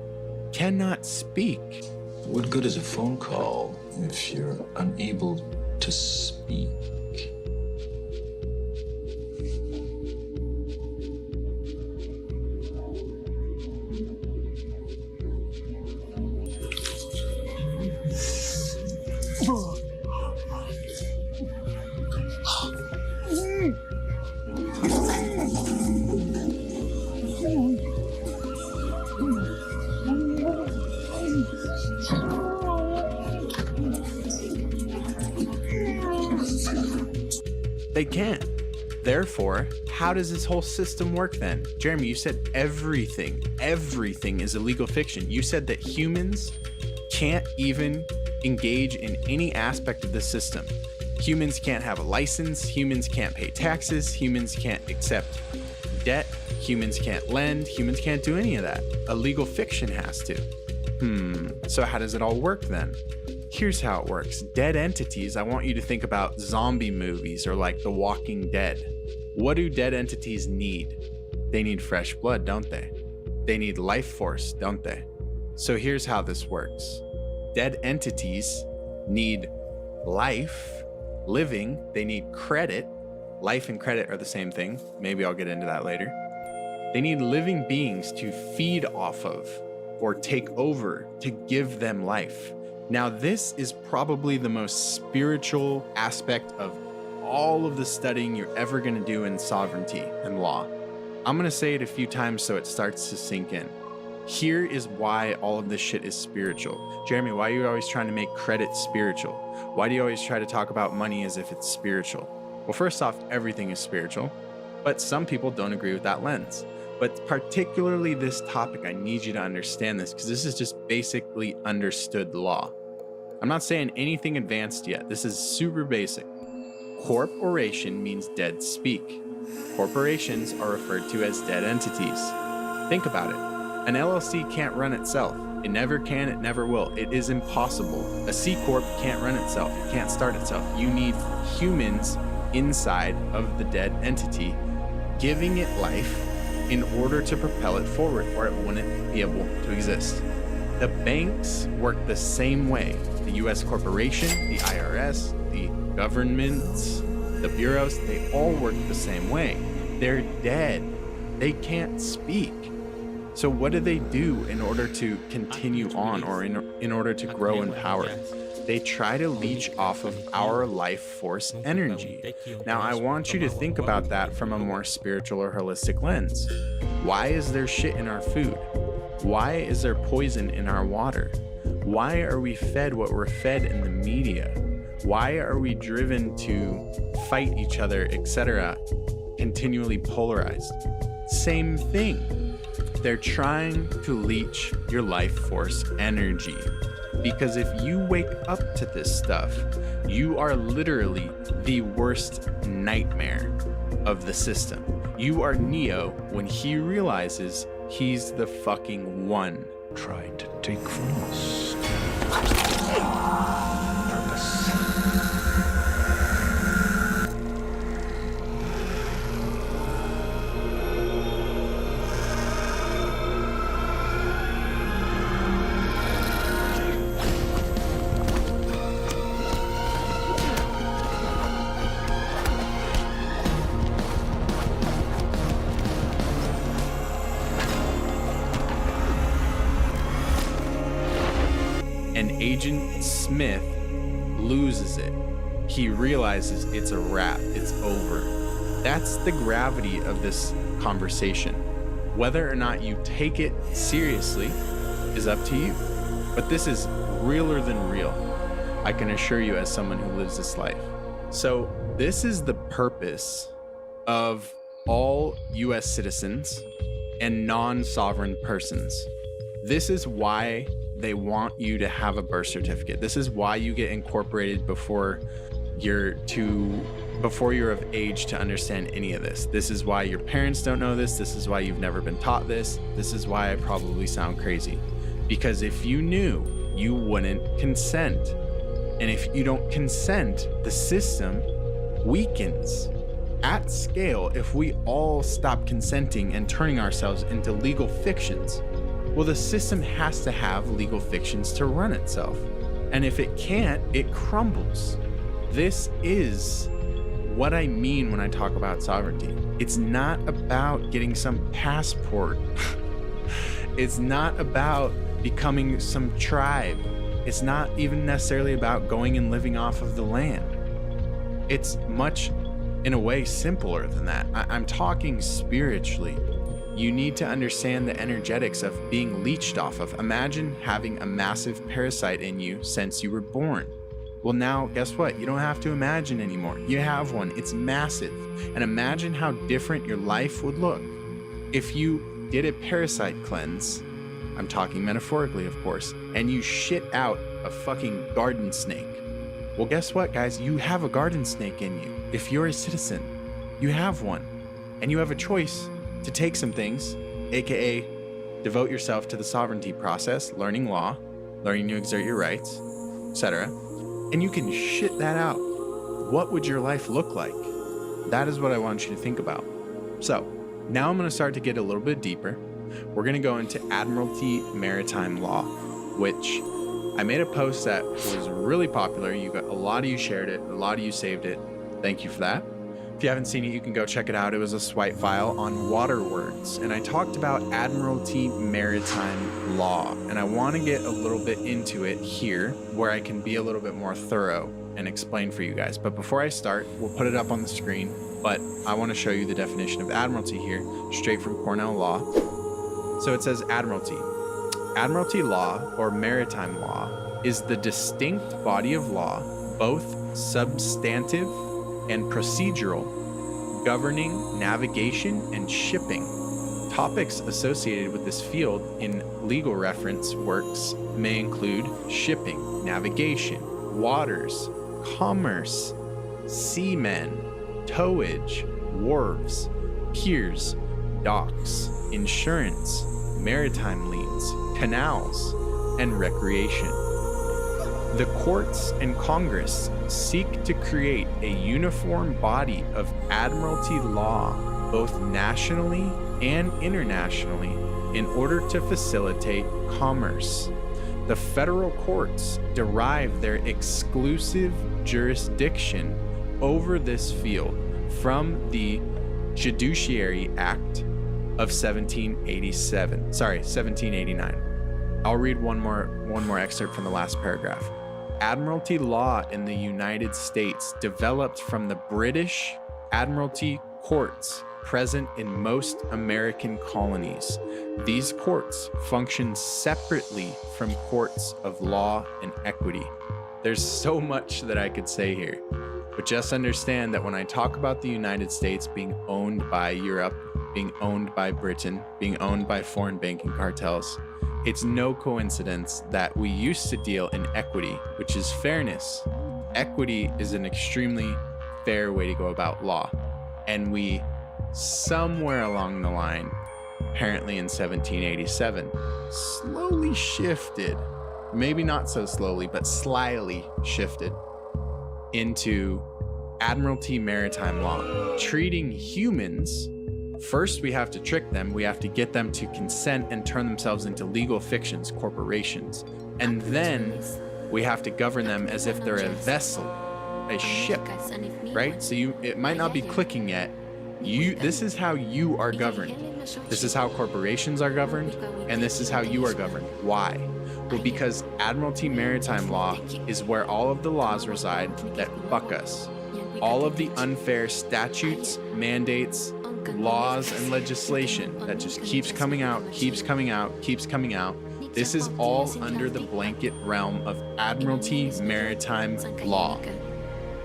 cannot speak. What good is a phone call if you're unable to speak? They can't. Therefore, how does this whole system work then? Jeremy, you said everything is a legal fiction. You said that humans can't even engage in any aspect of the system. Humans can't have a license, humans can't pay taxes, humans can't accept debt, humans can't lend, humans can't do any of that. A legal fiction has to. So how does it all work then? Here's how it works. Dead entities, I want you to think about zombie movies or like The Walking Dead. What do dead entities need? They need fresh blood, don't they? They need life force, don't they? So here's how this works. Dead entities need life, living, they need credit. Life and credit are the same thing. Maybe I'll get into that later. They need living beings to feed off of or take over to give them life. Now, this is probably the most spiritual aspect of all of the studying you're ever going to do in sovereignty and law. I'm going to say it a few times so it starts to sink in. Here is why all of this shit is spiritual. Jeremy, why are you always trying to make credit spiritual? Why do you always try to talk about money as if it's spiritual? Well, first off, everything is spiritual, but some people don't agree with that lens. But particularly this topic, I need you to understand this because this is just basically understood law. I'm not saying anything advanced yet. This is super basic. Corporation means dead speak. Corporations are referred to as dead entities. Think about it. An LLC can't run itself. It never can, it never will. It is impossible. A C Corp can't run itself. It can't start itself. You need humans inside of the dead entity giving it life in order to propel it forward, or it wouldn't be able to exist. The banks work the same way. The US corporation, the IRS, the governments, the bureaus, they all work the same way. They're dead. They can't speak. So what do they do in order to continue on or in order to grow in power? They try to leech off of our life force energy. Now, I want you to think about that from a more spiritual or holistic lens. Why is there shit in our food? Why is there poison in our water? Why are we fed what we're fed in the media? Why are we driven to fight each other, etc., continually polarized? Same thing. They're trying to leech your life force energy. Because if you wake up to this stuff, you are literally the worst nightmare of the system. You are Neo when he realizes he's the fucking one. Tried to take from us. Purpose. And Agent Smith loses it. He realizes it's a wrap, it's over. That's the gravity of this conversation. Whether or not you take it seriously is up to you. But this is realer than real, I can assure you, as someone who lives this life. So this is the purpose of all US citizens and non-sovereign persons. This is why they want you to have a birth certificate. This is why you get incorporated before you're of age to understand any of this. This is why your parents don't know this. This is why you've never been taught this. This is why I probably sound crazy. Because if you knew, you wouldn't consent. And if you don't consent, the system weakens. At scale, if we all stop consenting and turning ourselves into legal fictions, well, the system has to have legal fictions to run itself. And if it can't, it crumbles. This is what I mean when I talk about sovereignty. It's not about getting some passport. It's not about becoming some tribe. It's not even necessarily about going and living off of the land. It's much, in a way, simpler than that. I'm talking spiritually. You need to understand the energetics of being leached off of. Imagine having a massive parasite in you since you were born. Well, now, guess what? You don't have to imagine anymore. You have one. It's massive. And imagine how different your life would look if you did a parasite cleanse. I'm talking metaphorically, of course. And you shit out a fucking garden snake. Well, guess what, guys? You have a garden snake in you. If you're a citizen, you have one. And you have a choice to take some things, aka devote yourself to the sovereignty process, learning law, learning to exert your rights, etc. And you can shit that out. What would your life look like? That is what I want you to think about. So now I'm going to start to get a little bit deeper. We're going to go into Admiralty Maritime Law, which I made a post that was really popular. A lot of you shared it, a lot of you saved it. Thank you for that. If you haven't seen it, you can go check it out. It was a swipe file on water words. And I talked about Admiralty Maritime Law. And I want to get a little bit into it here where I can be a little bit more thorough and explain for you guys. But before I start, we'll put it up on the screen. But I want to show you the definition of Admiralty here, straight from Cornell Law. So it says Admiralty. Admiralty law, or maritime law, is the distinct body of law, both substantive and procedural, governing navigation and shipping. Topics associated with this field in legal reference works may include shipping, navigation, waters, commerce, seamen, towage, wharves, piers, docks, insurance, maritime liens, canals, and recreation. The courts and Congress seek to create a uniform body of admiralty law, both nationally and internationally, in order to facilitate commerce. The federal courts derive their exclusive jurisdiction over this field from the Judiciary Act of 1789. I'll read one more excerpt from the last paragraph. Admiralty law in the United States developed from the British Admiralty courts present in most American colonies. These courts function separately from courts of law and equity. There's so much that I could say here, but just understand that when I talk about the United States being owned by Europe, being owned by Britain, being owned by foreign banking cartels, it's no coincidence that we used to deal in equity, which is fairness. Equity is an extremely fair way to go about law. And we, somewhere along the line, apparently in 1787, slowly shifted, maybe not so slowly, but slyly shifted into Admiralty maritime law, treating humans. First, we have to trick them. We have to get them to consent and turn themselves into legal fictions, corporations. And then we have to govern them as if they're a vessel, a ship, right? So it might not be clicking yet. This is how you are governed. This is how corporations are governed, and this is how you are governed. Why? Well, because Admiralty maritime law is where all of the laws reside that buck us. All of the unfair statutes, mandates, laws, and legislation that just keeps coming out, keeps coming out, keeps coming out. This is all under the blanket realm of Admiralty maritime law.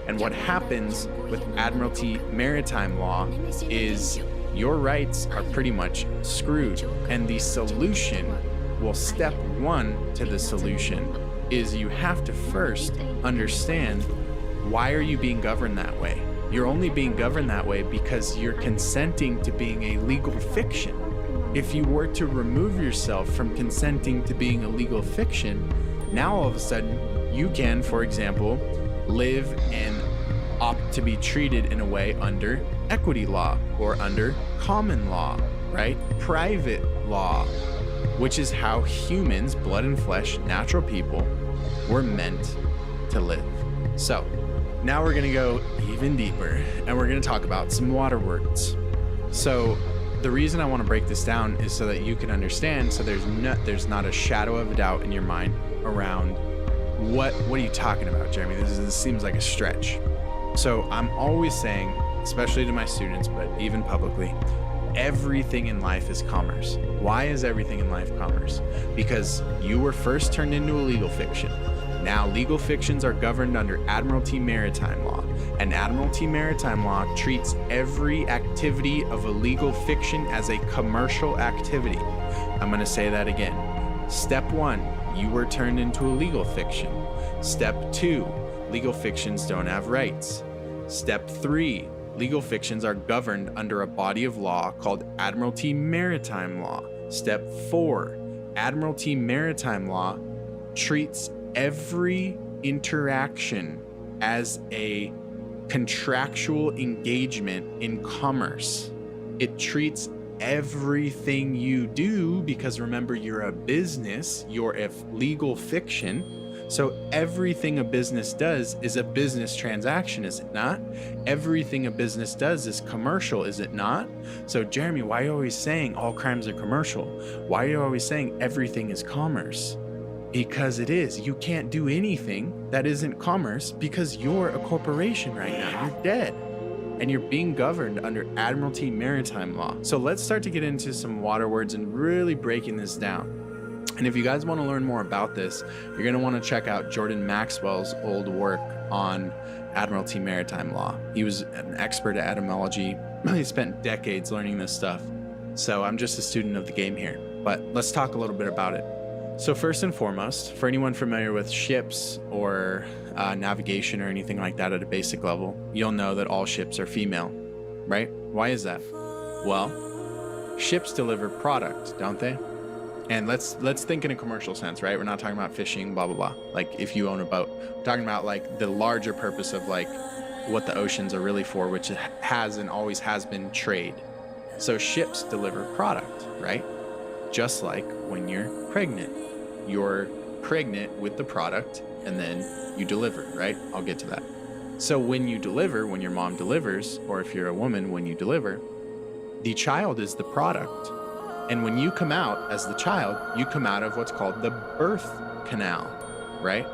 And what happens with Admiralty maritime law is your rights are pretty much screwed. And the solution, well, step one to the solution is you have to first understand, why are you being governed that way? You're only being governed that way because you're consenting to being a legal fiction. If you were to remove yourself from consenting to being a legal fiction, now all of a sudden you can, for example, live and opt to be treated in a way under equity law or under common law, right? Private law, which is how humans, blood and flesh, natural people, were meant to live. So now we're gonna go even deeper and we're gonna talk about some water words. So the reason I want to break this down is so that you can understand, so there's not a shadow of a doubt in your mind around what are you talking about, Jeremy? This seems like a stretch. So I'm always saying, especially to my students, but even publicly, everything in life is commerce. Why is everything in life commerce? Because you were first turned into a legal fiction. Now legal fictions are governed under Admiralty maritime law, and Admiralty maritime law treats every activity of a legal fiction as a commercial activity. I'm going to say that again. Step one, you were turned into a legal fiction. Step two, legal fictions don't have rights. Step three, legal fictions are governed under a body of law called Admiralty maritime law. Step four, Admiralty maritime law treats every interaction as a contractual engagement in commerce. It treats everything you do, because remember, you're a business, you're a legal fiction. So everything a business does is a business transaction, is it not? Everything a business does is commercial, is it not? So Jeremy, why are you always saying all crimes are commercial? Why are you always saying everything is commerce? Because it is. You can't do anything that isn't commerce because you're a corporation right now. You're dead. And you're being governed under Admiralty maritime law. So let's start to get into some water words and really breaking this down. And if you guys want to learn more about this, you're going to want to check out Jordan Maxwell's old work on Admiralty maritime law. He was an expert at etymology. He spent decades learning this stuff. So I'm just a student of the game here. But let's talk a little bit about it. So first and foremost, for anyone familiar with ships or navigation or anything like that at a basic level, you'll know that all ships are female, right? Why is that? Well, ships deliver product, don't they? And let's think in a commercial sense, right? We're not talking about fishing, blah, blah, blah. Like if you own a boat, we're talking about like the larger purpose of like what the oceans are really for, which has and always has been trade. So ships deliver product, right? Just like when you're pregnant with the product and then you deliver, right? I'll get to that. So when you deliver, when your mom delivers, or if you're a woman, when you deliver, the child is the product. And when you come out as the child, you come out of what's called the birth canal, right?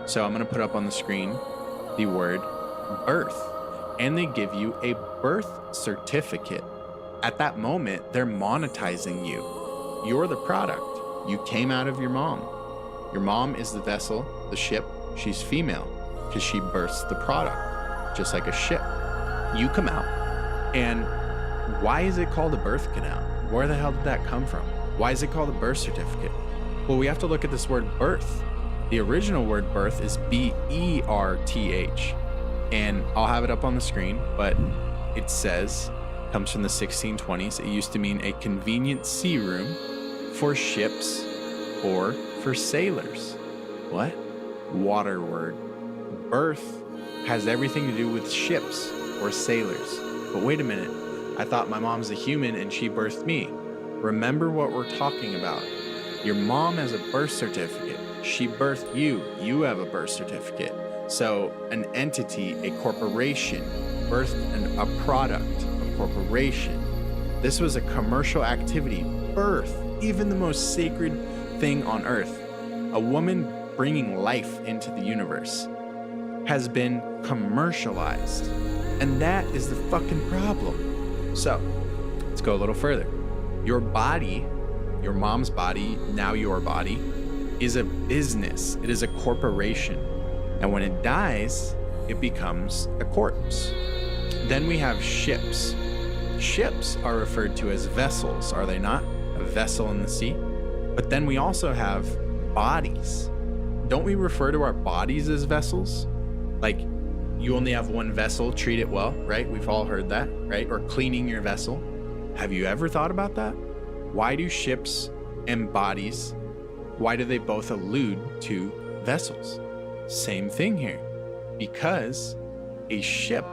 So I'm going to put up on the screen the word birth, and they give you a birth certificate. At that moment, they're monetizing you. You're the product. You came out of your mom. Your mom is the vessel, the ship, she's female because she births the product, just like a ship. You come out, and why is it called a birth canal? Where the hell did that come from? Why is it called a birth certificate? Well, we have to look at this word birth. The original word birth is B-E-R-T-H. And I'll have it up on the screen, but it says, comes from the 1620s. It used to mean a convenient sea room for ships or for sailors. What? Water word. Birth has everything to do with ships or sailors. But wait a minute. I thought my mom's a human and she birthed me. Remember what we're talking about. Your mom has a birth certificate. She birthed you. You have a birth certificate. So an entity, a corporation, birthed a product, a corporation. This was a commercial activity. Birth, even the most sacred thing on earth, a woman bringing life into the universe, has been commercialized. And that is the fucking problem. So let's go a little further. Your body, your mom's body, now your body, is a business. It is a corporation. And when it dies, it becomes a corpse. Then we have ships. Ships are referred to as vessels, are they not? A vessel in the sea. But then we also have bodies. Don't we refer to our bodies as vessels? Like, you only have one vessel, treat it well, right? We've all heard that, right? Or cleaning your vessel. Have you ever thought about that? Why do ships and bodies, why do they both allude to vessels? Same thing here, because a ship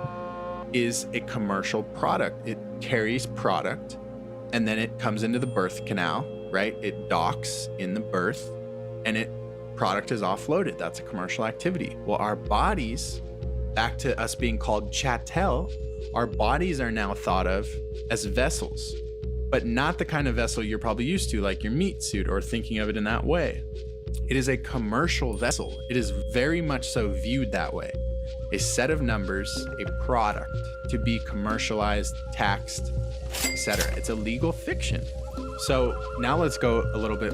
is a commercial product. It carries product, and then it comes into the birth canal, right? It docks in the birth, and product is offloaded. That's a commercial activity. Well, our bodies, back to us being called chattel, our bodies are now thought of as vessels, but not the kind of vessel you're probably used to, like your meat suit, or thinking of it in that way. It is a commercial vessel. It is very much so viewed that way. A set of numbers, a product to be commercialized, taxed, etc. It's a legal fiction. So now let's go a little deeper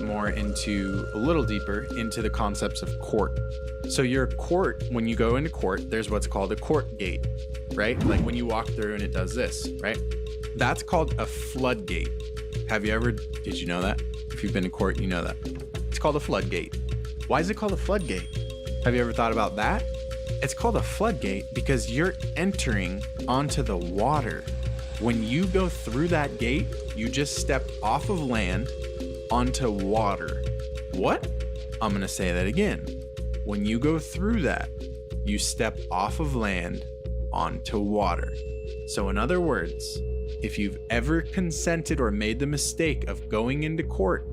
into the concepts of court. So your court, when you go into court, there's what's called a court gate, right? Like when you walk through and it does this, right? That's called a floodgate. Did you know that? If you've been to court, you know that. It's called a floodgate. Why is it called a floodgate? Have you ever thought about that? It's called a floodgate because you're entering onto the water. When you go through that gate, you just step off of land onto water. What? I'm going to say that again. When you go through that, you step off of land onto water. So in other words, if you've ever consented or made the mistake of going into court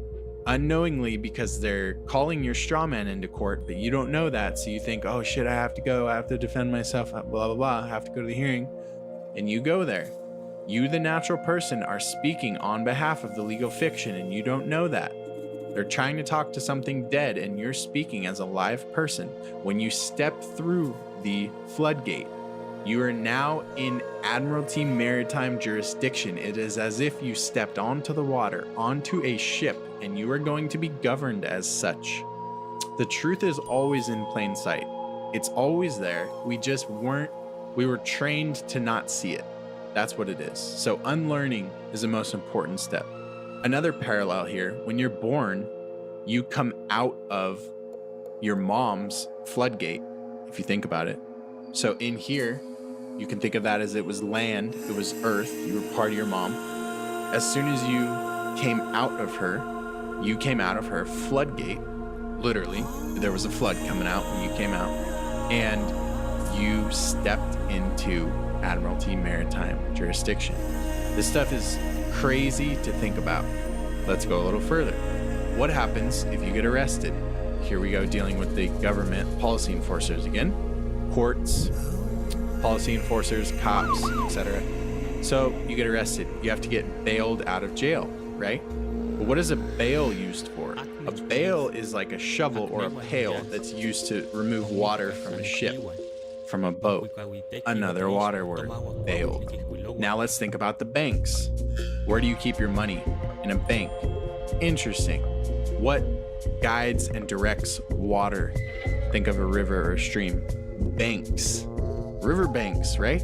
unknowingly because they're calling your straw man into court, but you don't know that, so you think, oh shit, I have to go, I have to defend myself, blah, blah, blah, I have to go to the hearing, and you go there. You, the natural person, are speaking on behalf of the legal fiction, and you don't know that. They're trying to talk to something dead, and you're speaking as a live person. When you step through the floodgate, you are now in Admiralty Maritime jurisdiction. It is as if you stepped onto the water, onto a ship, and you are going to be governed as such. The truth is always in plain sight. It's always there. We were trained to not see it. That's what it is. So unlearning is the most important step. Another parallel here, when you're born, you come out of your mom's floodgate, if you think about it. So in here, you can think of that as it was land, it was earth, you were part of your mom. As soon as you came out of her floodgate, literally, there was a flood coming out when you came out, and you stepped into Admiralty Maritime jurisdiction. This stuff is crazy to think about. Let's go a little further. What happens if you get arrested? Here we go, dealing with the government, policy enforcers again, courts, policy enforcers, cops, etc. So you get arrested. You have to get bailed out of jail, right? But what is a bail used for? A bail is like a shovel or a pail that's used to remove water from a ship, from a boat. Another water word, bail. Now let's think about the banks. Where do you keep your money? In a bank. Interesting. What guides and directs water Think of a river or a stream. Banks. River banks, right?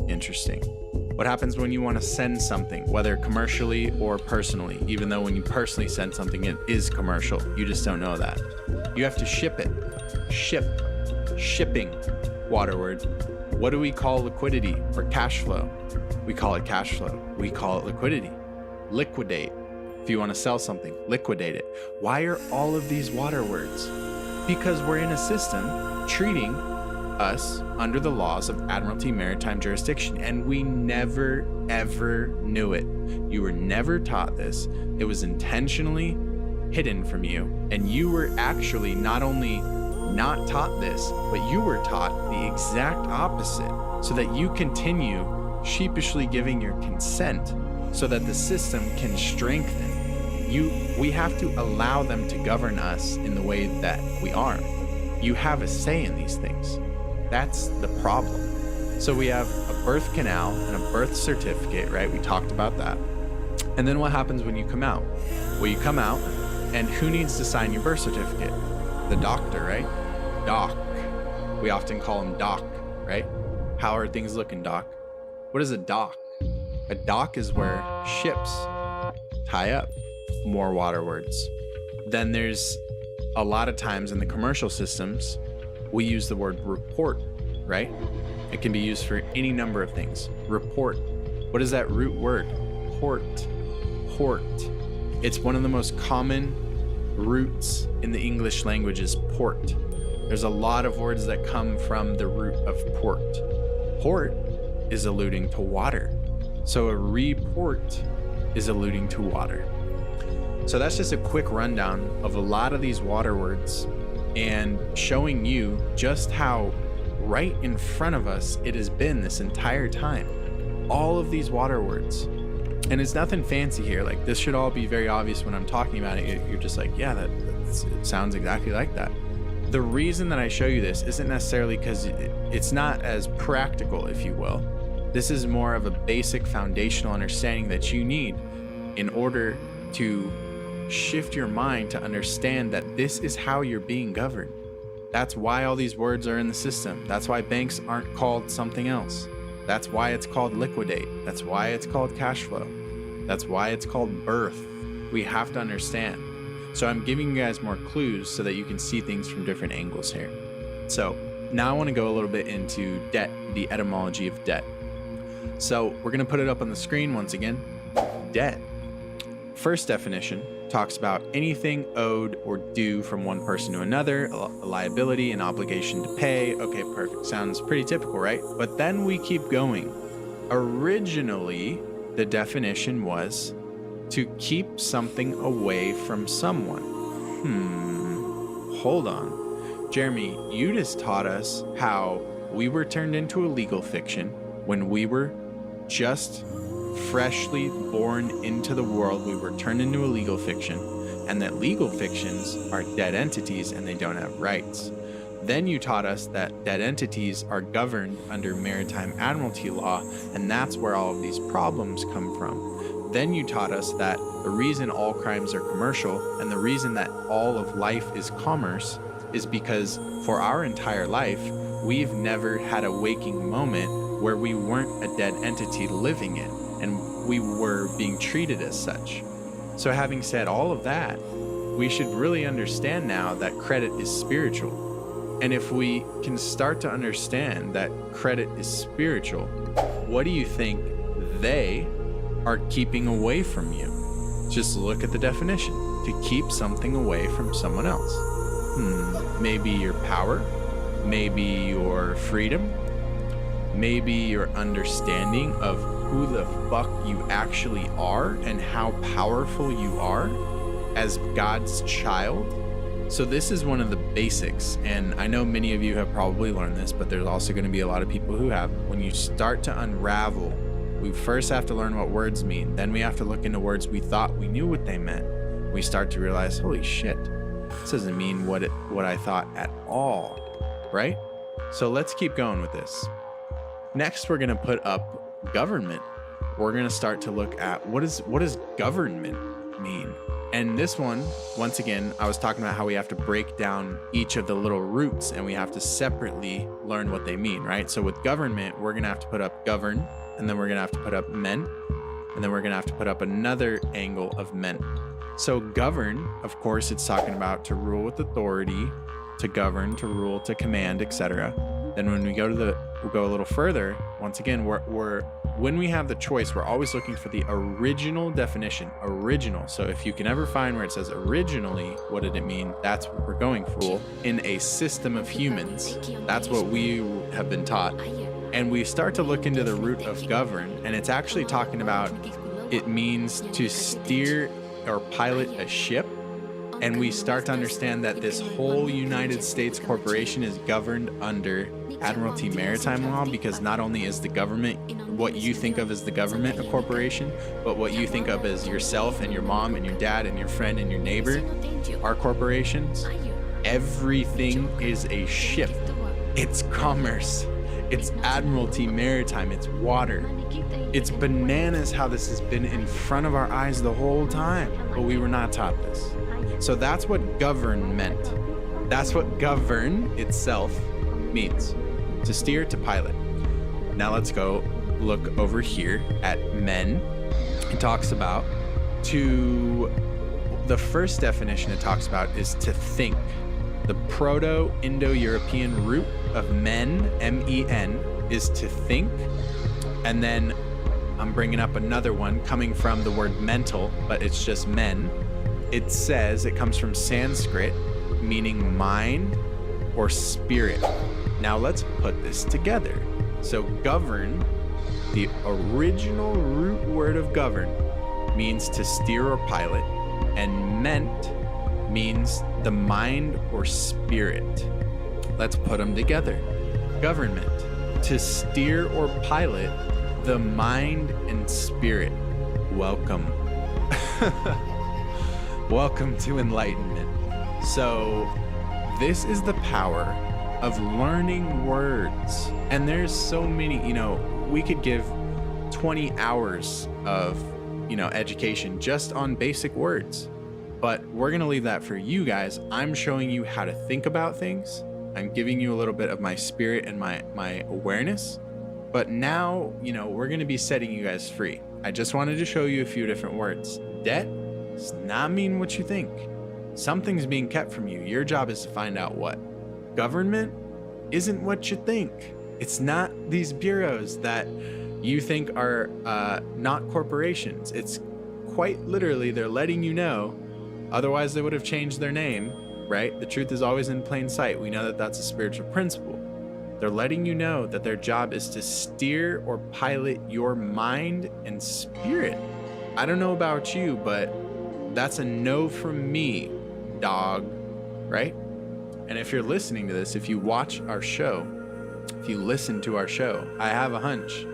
Interesting. What happens when you want to send something, whether commercially or personally, even though when you personally send something, it is commercial. You just don't know that. You have to ship it. Ship. Shipping. Water word. What do we call liquidity or cash flow? We call it cash flow. We call it liquidity. Liquidate. If you want to sell something, liquidate it. Why are all of these water words? Because we're in a system treating us under the laws of Admiralty Maritime Jurisdiction, and we never, ever knew it. You were never taught this. It was intentionally hidden from you, and you were actually not only not taught this, but you were taught the exact opposite, so that you continue sheepishly giving your consent so that the system can strengthen. We have to allow them to govern us in the way that we are. You have a say in these things. That's the problem. So we have a birth canal and a birth certificate, right? We talked about that. And then what happens when you come out? Well, you come out, and who needs to sign your birth certificate? The doctor, right? Doc. We often call him Doc, right? How are things looking, Doc? What is a dock? A dock is where ships tie up. More water words. Then there's a lot of times in the commercial systems, we use the word report, right? It can be used for any number of things. Report. What is that root word? Port. Port. It's one of the most common roots in the English language is port. There's a lot of words that come from the root of port. Port is alluding to water. So a report is alluding to water. So that's just a quick rundown of a lot of these water words and showing you just how right in front of us it has been this entire time. All of these water words. And it's nothing fancy here. Like, this should all be very obvious when I'm talking about it. You're just like, yeah, it sounds exactly like that. The reason that I show you this isn't necessarily because it's not as practical, if you will. This is more of a basic foundational understanding that you need in order to shift your mind to understand that this is how you're being governed. That's why all these words are in the system. That's why banks aren't called something else. That's why it's called liquidate. That's why it's called cash flow. That's why it's called birth. We have to understand. So I'm giving you guys more clues so that you can see things from different angles here. So now I want to go a little bit into debt, the etymology of debt. So we're going to put it up on the screen once again. Debt. First definition talks about anything owed or due from one person to another, a liability, an obligation to pay. Okay, perfect. Sounds pretty typical, right? But then we keep going. Originally, the definition was to keep something away from someone. Hold on. Jeremy, you just taught us how we were turned into a legal fiction when we were just freshly born into the world. We were turned into a legal fiction, and that legal fictions are dead entities and they don't have rights. Then you taught us that dead entities are governed under maritime admiralty law, and that's where all of these problems come from. Then you taught us that the reason all crimes are commercial and the reason that all of life is commerce is because for our entire life, we've never had a waking moment where we weren't a dead entity living in, and we were being treated as such. So having said all of that, we should really understand now that credit is spiritual. And if we can start to understand that credit is spiritual, what do you think they are keeping away from you? Just look at the definition. To keep something away from someone else. Maybe your power, maybe your freedom, maybe your understanding of who the fuck you actually are and how powerful you are as God's child. So this is one of the basics, and I know many of you have probably learned this, but there's also going to be a lot of people who have. When you start to unravel, we first have to learn what words mean. Then we have to look into words we thought we knew what they meant. We start to realize, holy shit, this doesn't mean what I thought at all, right? So let's keep going with this. Next, we're going to put up government. We're going to start to look at what does government mean? And this one, once again, I was talking about how we have to break down each of the little roots and we have to separately learn what they mean, right? So with government, we're going to have to put up govern, and then we're going to have to put up men, and then we're going to have to put up another angle of men. So govern, of course, it's talking about to rule with authority, to govern, to rule, to command, etc. Then when we go we'll go a little further. Once again, when we have the choice, we're always looking for the original definition, original. So if you can ever find where it says originally, what did it mean? That's what we're going for. In a system of humans, that's what we have been taught. And we start to look into the root of govern, and it's actually talking about, it means to steer or pilot a ship. And we start to understand that this whole United States corporation is governed under Admiralty Maritime Law, because not only is the government, what you think of as the government, a corporation, but what you think of as yourself and your mom and your dad and your friend and your neighbor are corporations. Everything is a ship. It's commerce. It's Admiralty Maritime. It's water. It's bananas how this has been in front of our eyes the whole time, but we were not taught this. So that's what govern meant. That's what govern itself means. To steer, to pilot. Now let's go look over here at men. It talks about the first definition it talks about is to think. The Proto-Indo-European root of men, M-E-N, is to think. And then I'm bringing up another one coming from the word mental, but it's just men. It says it comes from Sanskrit, meaning mind or spirit. Now let's put this together. So govern, the original root word of govern, means to steer or pilot, and meant means the mind or spirit. Let's put them together. Government, to steer or pilot the mind and spirit. Welcome. Welcome to enlightenment. So this is the power of learning words. And there's so many, we could give 20 hours of, education just on basic words, but we're going to leave that for you guys. I'm showing you how to think about things. I'm giving you a little bit of my spirit and my awareness, but now, we're going to be setting you guys free. I just wanted to show you a few different words. Debt does not mean what you think. Something's being kept from you. Your job is to find out what. Government isn't what you think. It's not these bureaus that you think are not corporations. It's quite literally, they're letting you know, otherwise they would have changed their name, right? The truth is always in plain sight. We know that that's a spiritual principle. They're letting you know that their job is to steer or pilot your mind and spirit. I don't know about you, but that's a no from me, dog, right? And if you're listening to this, if you watch our show, if you listen to our show, I have a hunch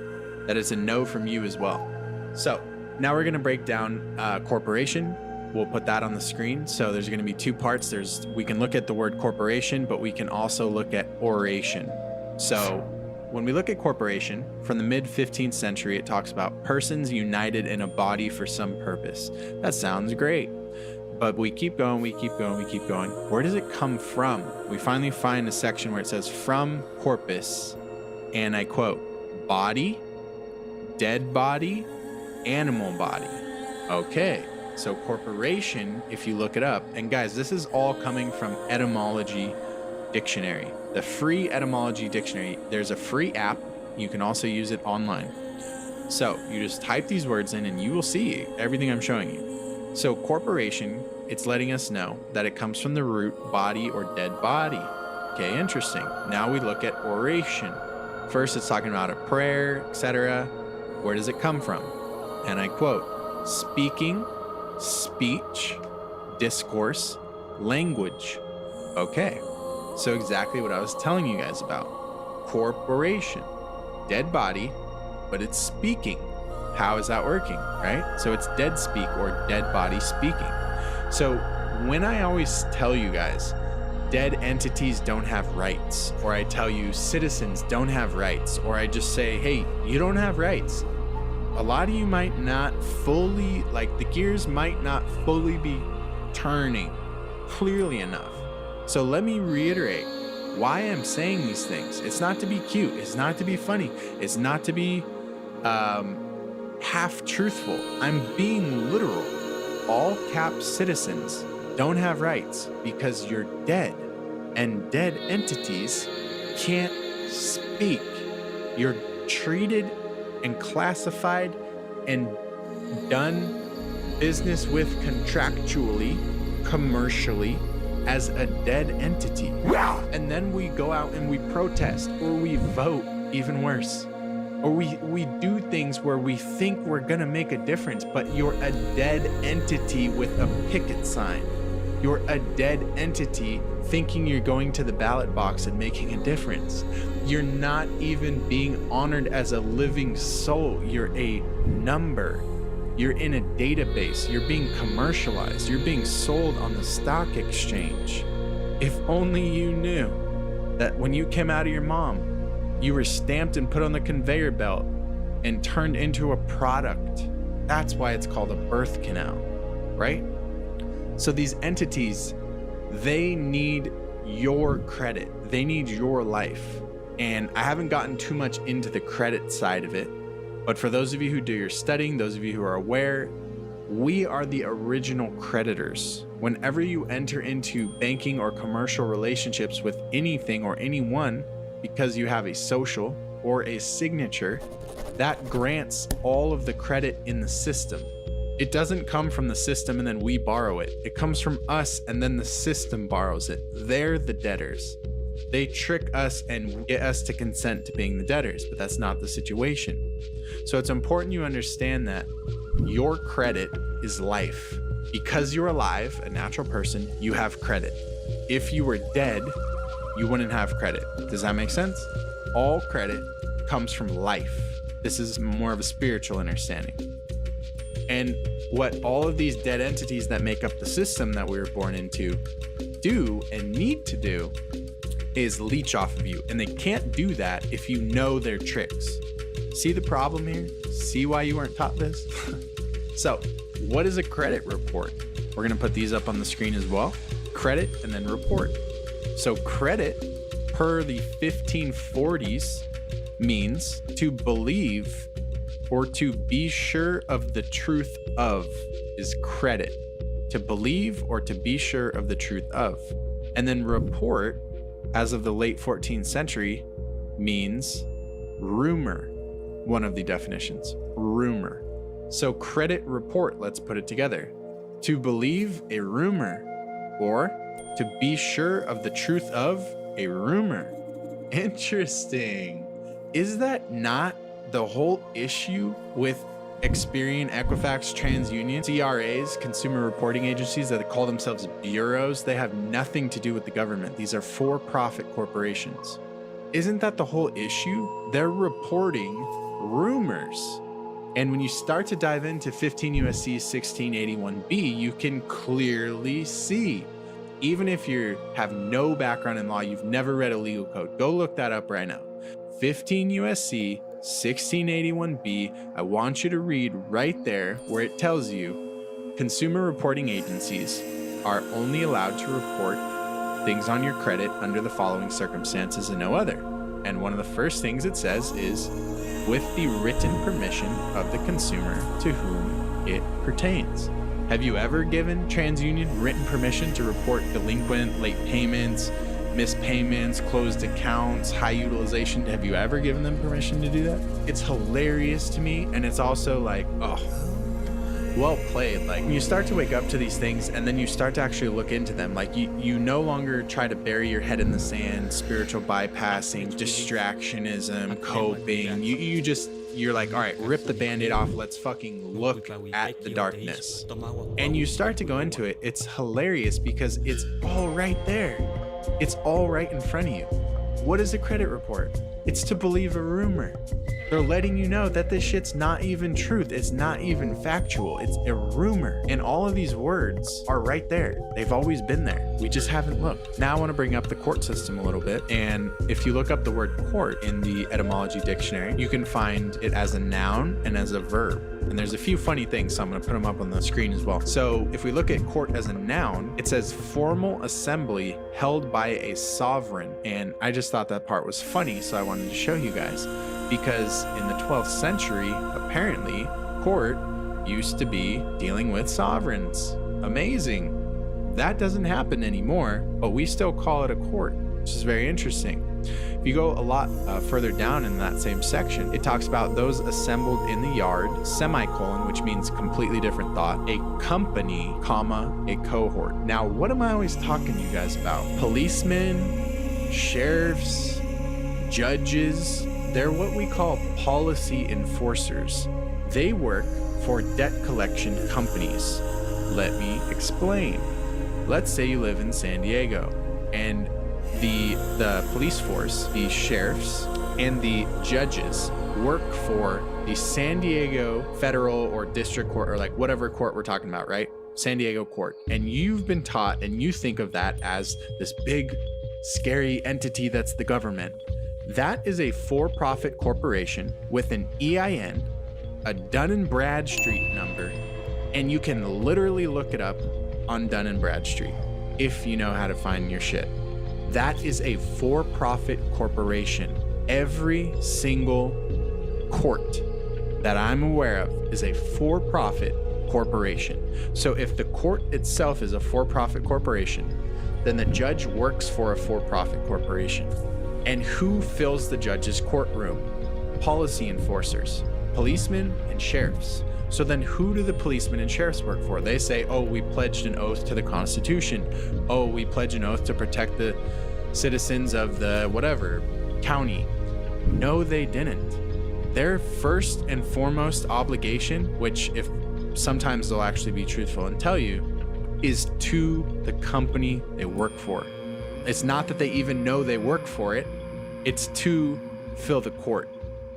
that it's a no from you as well. So now we're going to break down corporation. We'll put that on the screen. So there's going to be two parts. We can look at the word corporation, but we can also look at oration. So when we look at corporation, from the mid 15th century, it talks about persons united in a body for some purpose. That sounds great. But we keep going, we keep going, we keep going. Where does it come from? We finally find a section where it says from corpus, and I quote, body, dead body, animal body. Okay, so corporation, if you look it up, and guys, this is all coming from Etymology Dictionary, the free Etymology Dictionary. There's a free app. You can also use it online. So you just type these words in and you will see everything I'm showing you. So corporation, it's letting us know that it comes from the root body or dead body. Okay, interesting. Now we look at oration. First, it's talking about a prayer, etc. Where does it come from? And I quote, speaking, speech, discourse, language. Okay, so exactly what I was telling you guys about. Corporation, dead body, but it's speaking. How is that working, right? So it's dead speak or dead body speaking. So when I always tell you guys, dead entities don't have rights, or I tell you citizens don't have rights, or I just say, hey, you don't have rights. a lot of you might not fully, like the gears might not fully be turning clearly enough. So let me reiterate why I'm saying these things. It's not to be cute. It's not to be funny. It's not to be half truthful. I'm being literal. All cap citizens don't have rights because you're dead, and dead entities can't speak. You're treated and classified and done business with contractually, commercially, as a dead entity. And then we go out and we protest, or we vote, even worse. Or we do things where we think we're gonna make a difference, but you're a dead entity with a picket sign. You're a dead entity thinking you're going to the ballot box and making a difference. You're not even being honored as a living soul. You're a number. You're in a database. You're being commercialized. You're being sold on the stock exchange. If only you knew that when you came out of your mom, you were stamped and put on the conveyor belt and turned into a product. That's why it's called a birth canal, right? So these entities, they need your credit. They need your life. And I haven't gotten too much into the credit side of it, but for those of you who do your studying, those of you who are aware, we are the original creditors. Whenever you enter into banking or commercial relationships with anything or anyone, because you have a social or a signature, that grants all of the credit in the system. It doesn't come from the system and then we borrow it. It comes from us and then the system borrows it. They're the debtors. They trick us and get us to consent to being the debtors, but that's not the situation. So it's important you understand that your credit is life. Because you're alive, a natural person, you have credit. If you were dead, you wouldn't have credit. Does that make sense? All credit comes from life. This is more of a spiritual understanding. And what all of these dead entities that make up the system that we were born into do and need to do is leech off of you. And they can't do that if you know their tricks. See the problem here? See why you weren't taught this? So, what is a credit report? We're gonna put these up on the screen as well. Credit and then report. So credit, per the 1540s, means to believe or to be sure of the truth of is credit. To believe or to be sure of the truth of. And then report, as of the late 14th century, means rumor. One of the definitions, rumor. So credit report, let's put it together. To believe a rumor, or to be sure of the truth of a rumor. Interesting. Is that not the whole issue with Experian, Equifax, TransUnion, CRAs, consumer reporting agencies that call themselves bureaus? They have nothing to do with the government. These are for-profit corporations. Isn't that the whole issue? They're reporting rumors. And when you start to dive into 15 USC 1681B, you can clearly see, even if you have no background in law, you've never read a legal code, go look that up right now. 15 USC 1681B, I want you to read right there where it tells you consumer reporting agencies are only allowed to report things on your credit under the following circumstances and no other. And one of the first things it says is with the written permission of the consumer to whom it pertains. Have you ever given TransUnion written permission to report delinquent, late payments, missed payments, closed accounts, high utilization? Have you ever given them permission to do that? It's hilarious to me, and it's also like, oh, well played. Like, when you start to wake up to these things and then you start to actually look into them, like you no longer try to bury your head in the sand, spiritual bypassing, distractionism, coping. You're like, all right, rip the band-aid off. Let's fucking look at the darkness. And you start to go into it. It's hilarious because it's all right there. It's all right in front of you. What is a credit report? It's to believe a rumor. They're letting you know that this shit's not even truth. It's not even factual. It's a rumor. And all of these words are right there. They've always been there. We just haven't looked. Now I want to bring up the court system a little bit. And if you look up the word court in the etymology dictionary, you can find it as a noun and as a verb. And there's a few funny things, so I'm going to put them up on the screen as well. So if we look at court as a noun, it says formal assembly held by a sovereign. And I just thought that part was funny, so I wanted to show you guys. Because in the 12th century, apparently, court used to be dealing with sovereigns. Amazing. That doesn't happen anymore, but we still call it a court, which is very interesting. If you go a lot further down in that same section, it talks about those assembled in the yard, semicolon, which means completely different thought, a company, comma, a cohort. Now, what am I always talking to you guys about? Policemen, sheriffs, judges, they're what we call policy enforcers. They work for debt collection companies. Let me explain. Let's say you live in San Diego and the police force, the sheriffs, and the judges work for the San Diego federal or district court, or like whatever court we're talking about, right? San Diego court. And you've been taught and you think of that as this big, scary entity that's the government. That is a for-profit corporation with an EIN, a Dun & Bradstreet number, and you can literally look it up on Dun & Bradstreet if you know how to find your shit. That is a for-profit corporation. Every single court that I'm aware of is a for-profit corporation. So if the court itself is a for-profit corporation, then the judge works for a for-profit corporation. And who fills the judge's courtroom? Policy enforcers, policemen and sheriffs. So then who do the policemen and sheriffs work for? They say, oh, we pledged an oath to the Constitution. Oh, we pledge an oath to protect the citizens of the whatever county. No, they didn't. Their first and foremost obligation, which if sometimes they'll actually be truthful and tell you, is to the company they work for. It's not that they even know they work for it. It's to fill the court.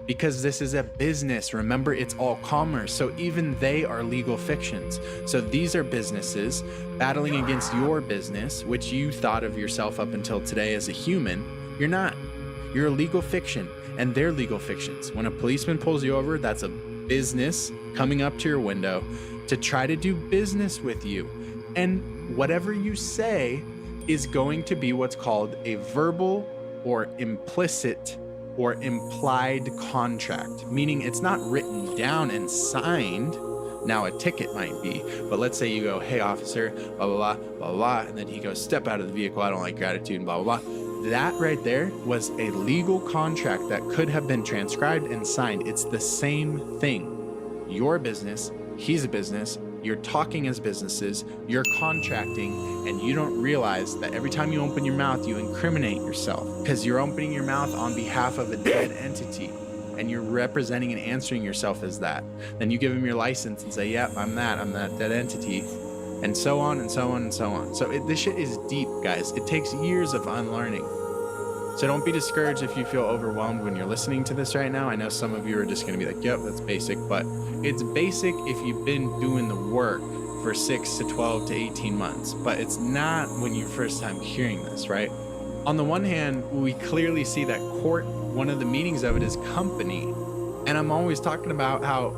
Because this is a business. Remember, it's all commerce. So even they are legal fictions. So these are businesses battling against your business, which you thought of yourself up until today as a human. You're not. You're a legal fiction, and they're legal fictions. When a policeman pulls you over, that's a business coming up to your window to try to do business with you. And whatever you say is going to be what's called a verbal or implicit or implied contract, meaning it's not written down and signed. Now a ticket might be, but let's say you go, hey officer, blah, blah, blah, blah, blah, and then he goes, step out of the vehicle, I don't like your attitude, and blah, blah, blah. That right there was a legal contract that could have been transcribed and signed. It's the same thing. Your business, he's a business, you're talking as businesses, you're contracting, and you don't realize that every time you open your mouth, you incriminate yourself because you're opening your mouth on behalf of a dead entity and you're representing and answering yourself as that. Then you give him your license and say, yep, I'm that dead entity, and so on and so on and so on. So this shit is deep, guys. It takes years of unlearning. So don't be discouraged if you feel overwhelmed when you're listening to this right now. I know some of you are just going to be like, yep, that's basic, but it's basic if you've been doing the work for 6 to 12 to 18 months, but it's not when you're first time hearing this, right? On the one hand, we clearly see that court, one of the meanings of it is company. And I'm always talking about how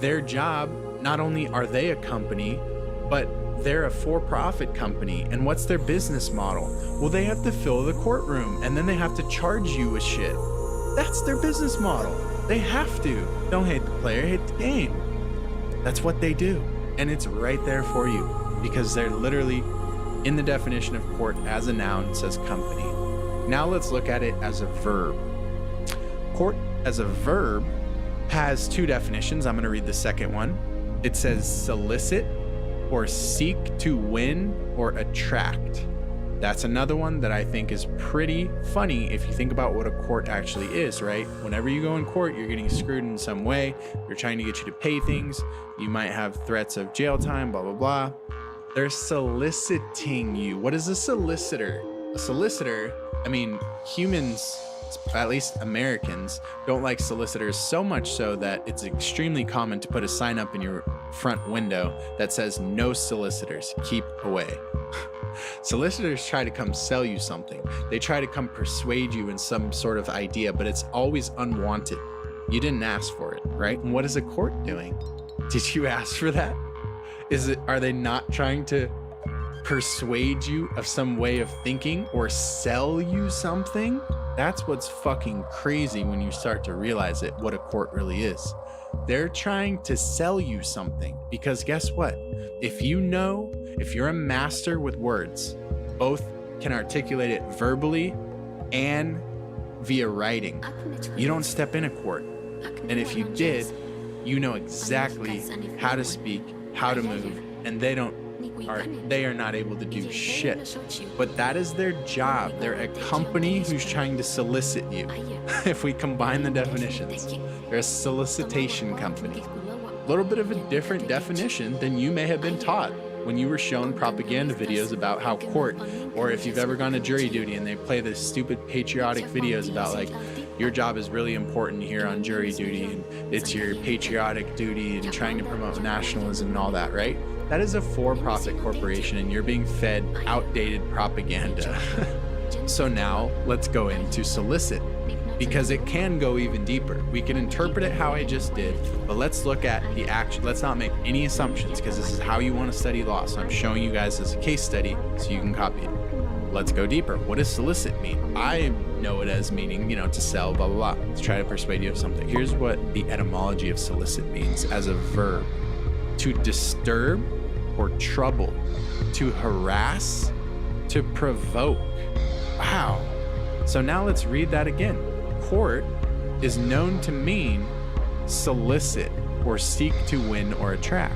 their job, not only are they a company, but they're a for-profit company. And what's their business model? Well, they have to fill the courtroom and then they have to charge you with shit. That's their business model. They have to. Don't hate the player, hate the game. That's what they do. And it's right there for you because they're literally in the definition of court as a noun, it says company. Now let's look at it as a verb. Court as a verb has two definitions. I'm going to read the second one. It says solicit or seek to win or attract. That's another one that I think is pretty funny if you think about what a court actually is, right? Whenever you go in court, you're getting screwed in some way. They're trying to get you to pay things. You might have threats of jail time, blah, blah, blah. They're soliciting you. What is a solicitor? A solicitor I mean, humans, at least Americans, don't like solicitors so much so that it's extremely common to put a sign up in your front window that says no solicitors, keep away. Solicitors try to come sell you something. They try to come persuade you in some sort of idea, but it's always unwanted. You didn't ask for it, right? And what is a court doing? Did you ask for that? Are they not trying to persuade you of some way of thinking or sell you something? That's what's fucking crazy when you start to realize it, what a court really is. They're trying to sell you something, because guess what? If you're a master with words, both can articulate it verbally and via writing, you don't step in a court. And if you did, you know exactly how to speak, how to move, and they are not able to do shit. But that is their job. They're a company who's trying to solicit you. If we combine the definitions, they're a solicitation company. A little bit of a different definition than you may have been taught when you were shown propaganda videos about how court, or if you've ever gone to jury duty and they play this stupid patriotic videos about like, your job is really important here on jury duty and it's your patriotic duty and trying to promote nationalism and all that, right? That is a for-profit corporation and you're being fed outdated propaganda. So now let's go into solicit, because it can go even deeper. We can interpret it how I just did, but let's look at the action. Let's not make any assumptions, because this is how you want to study law. So I'm showing you guys as a case study so you can copy it. Let's go deeper. What does solicit mean? I know it as meaning, to sell, blah, blah, blah, to try to persuade you of something. Here's what the etymology of solicit means as a verb: to disturb or trouble, to harass, to provoke. Wow. So now let's read that again. Court is known to mean solicit or seek to win or attract.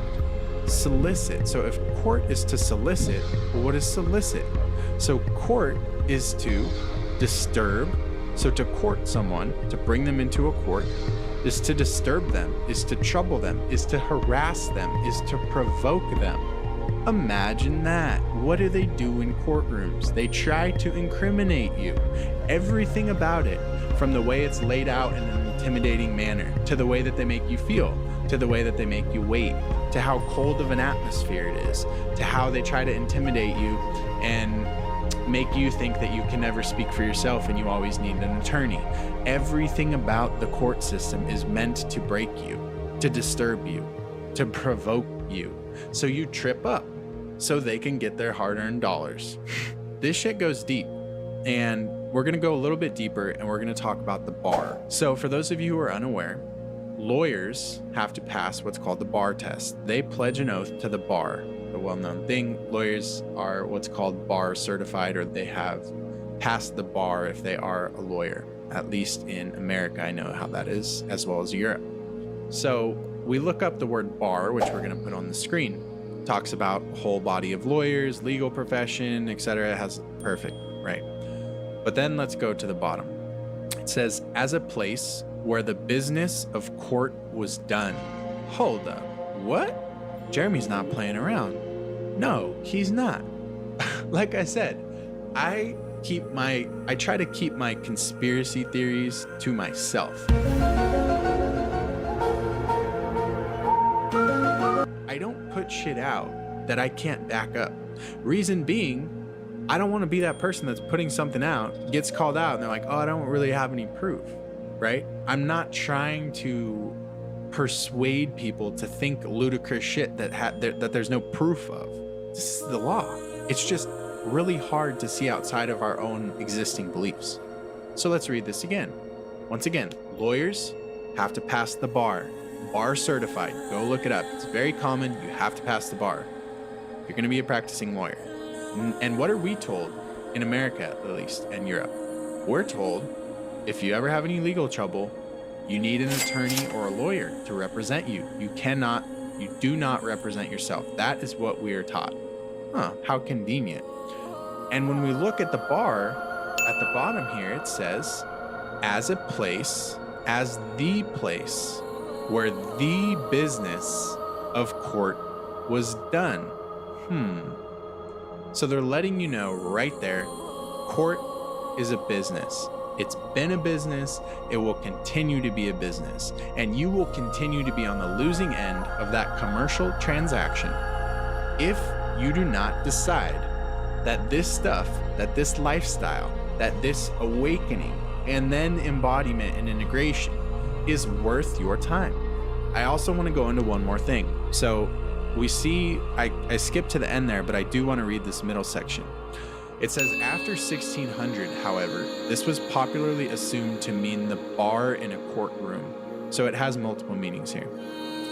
Solicit. So if court is to solicit, well, what is solicit? So court is to disturb. So to court someone, to bring them into a court, is to disturb them, is to trouble them, is to harass them, is to provoke them. Imagine that. What do they do in courtrooms? They try to incriminate you. Everything about it, from the way it's laid out in an intimidating manner, to the way that they make you feel, to the way that they make you wait, to how cold of an atmosphere it is, to how they try to intimidate you and make you think that you can never speak for yourself and you always need an attorney. Everything about the court system is meant to break you, to disturb you, to provoke you, so you trip up, so they can get their hard-earned dollars. This shit goes deep, and we're gonna go a little bit deeper and we're gonna talk about the bar. So for those of you who are unaware, lawyers have to pass what's called the bar test. They pledge an oath to the bar. The well-known thing, lawyers are what's called bar certified, or they have passed the bar if they are a lawyer. At least in America, I know how that is, as well as Europe. So we look up the word bar, which we're gonna put on the screen. It talks about a whole body of lawyers, legal profession, etc. It has perfect, right? But then let's go to the bottom. It says, as a place where the business of court was done. Hold up, what? Jeremy's not playing around. No, he's not. Like I said, I try to keep my conspiracy theories to myself. I don't put shit out that I can't back up. Reason being, I don't want to be that person that's putting something out, gets called out, and they're like, oh, I don't really have any proof, right? I'm not trying to persuade people to think ludicrous shit that there's no proof of. This is the law. It's just really hard to see outside of our own existing beliefs. So let's read this again. Once again, lawyers have to pass the bar. Bar certified. Go look it up. It's very common. You have to pass the bar. You're going to be a practicing lawyer. And what are we told in America, at least, and Europe? We're told if you ever have any legal trouble, you need an attorney or a lawyer to represent you. You do not represent yourself. That is what we are taught. How convenient. And when we look at the bar, at the bottom here, it says, as the place where the business of court was done. So they're letting you know right there, court is a business. It's been a business. It will continue to be a business. And you will continue to be on the losing end of that commercial transaction if you do not decide that this stuff, that this lifestyle, that this awakening, and then embodiment and integration is worth your time. I also want to go into one more thing. So we see, I skipped to the end there, but I do want to read this middle section. It says, after 1600, however, this was popularly assumed to mean the bar in a courtroom. So it has multiple meanings here.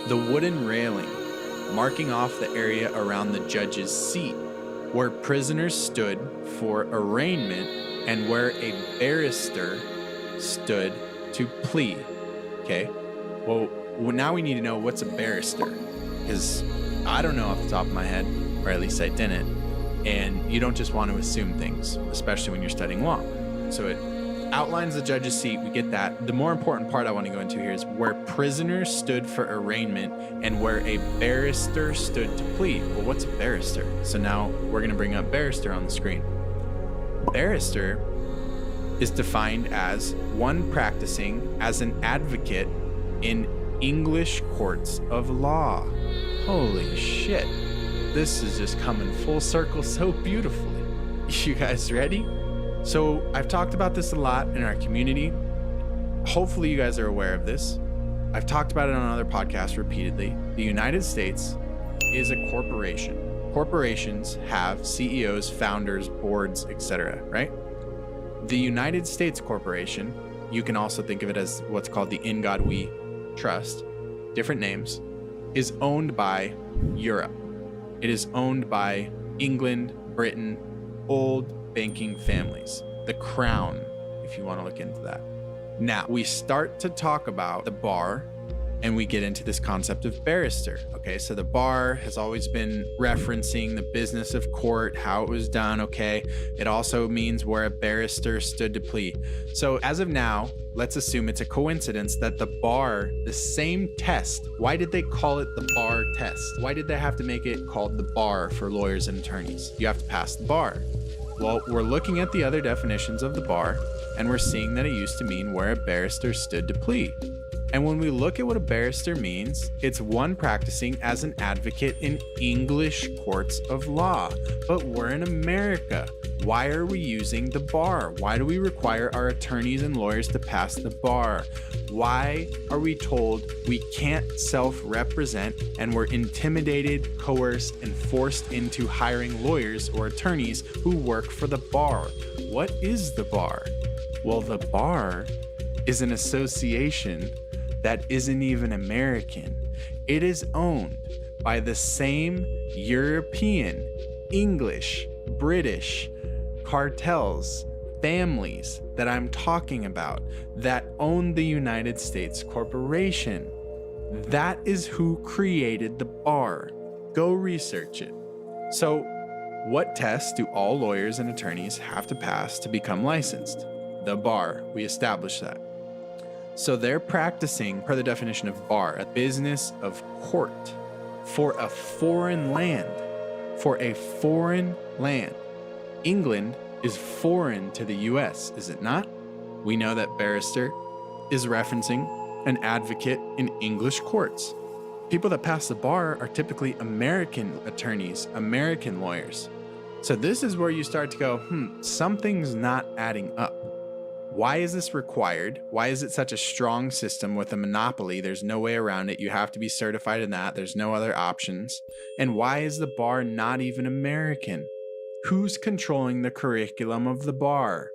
The wooden railing marking off the area around the judge's seat, where prisoners stood for arraignment and where a barrister stood to plea. Okay, well, now we need to know what's a barrister, because I don't know off the top of my head, or at least I didn't. And you don't just want to assume things, especially when you're studying law. So it outlines the judge's seat. We get that. The more important part I want to go into here is where prisoners stood for arraignment and where a barrister stood to plead. Well, what's a barrister? So now we're going to bring up barrister on the screen. Barrister is defined as one practicing as an advocate in English courts of law. Holy shit. This is just coming full circle so beautifully. You guys ready? So I've talked about this a lot in our community. Hopefully you guys are aware of this. I've talked about it on other podcasts repeatedly. The United States is a corporation. Corporations have CEOs, founders, boards, etc., right? The United States Corporation, you can also think of it as what's called the In God We Trust, different names, is owned by Europe. It is owned by England, Britain, old banking families, the crown, if you want to look into that. Now, we start to talk about the bar and we get into this concept of barrister. Okay, so the bar has always been referencing the business of court, how it was done, okay? It also means where a barrister stood to plead. So as of now, let's assume it's a coincidence that the bar, the same test, why did they call it the bar test? Why did they have to make it called the bar for lawyers and attorneys? You have to pass the bar. Well, we're looking at the other definitions of the bar, and we're seeing that it used to mean where a barrister stood to plead. And when we look at what a barrister means, it's one practicing as an advocate in English courts of law. But we're in America. Why are we using the bar? Why do we require our attorneys and lawyers to pass the bar? Why are we told we can't self-represent and we're intimidated, coerced, and forced into hiring lawyers or attorneys who work for the bar? What is the bar? Well, the bar is an association that isn't even American. It is owned by the same European, English, British cartels, families that I'm talking about that own the United States Corporation. That is who created the bar. Go research it. So, what tests do all lawyers and attorneys have to pass to become licensed? The bar. We established that. So they're practicing, per the definition of bar, a business of court for a foreign land. For a foreign land. England is foreign to the US, is it not? We know that barrister is referencing an advocate in English courts. People that pass the bar are typically American attorneys, American lawyers. So this is where you start to go, something's not adding up. Why is this required? Why is it such a strong system with a monopoly? There's no way around it. You have to be certified in that. There's no other options. And why is the bar not even American? Who's controlling the curriculum of the bar?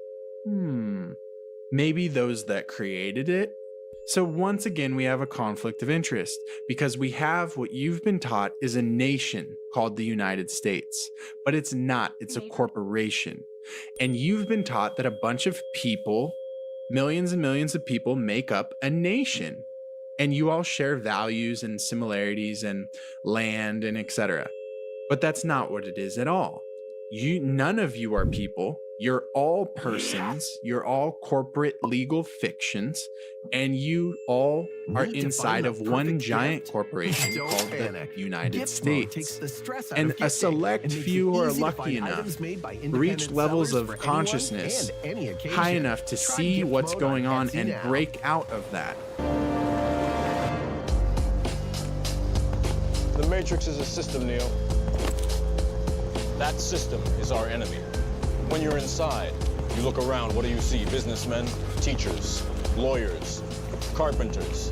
Maybe those that created it? So once again, we have a conflict of interest because we have what you've been taught is a nation called the United States, but it's not, it's a corporation. And you've been taught that a bunch of people, millions and millions of people make up a nation. And you all share values and similarities and land and etc. But that's not what it is at all. None of you are people. You're all persons, you're all corporate legal fictions, and you all are inside of one giant corporation called the United States. And a select few who are lucky enough reach levels of consciousness high enough to see what's going on and break out of that. The Matrix is a system, Neo. That system is our enemy. When you're inside, you look around, what do you see? Businessmen, teachers, lawyers, carpenters,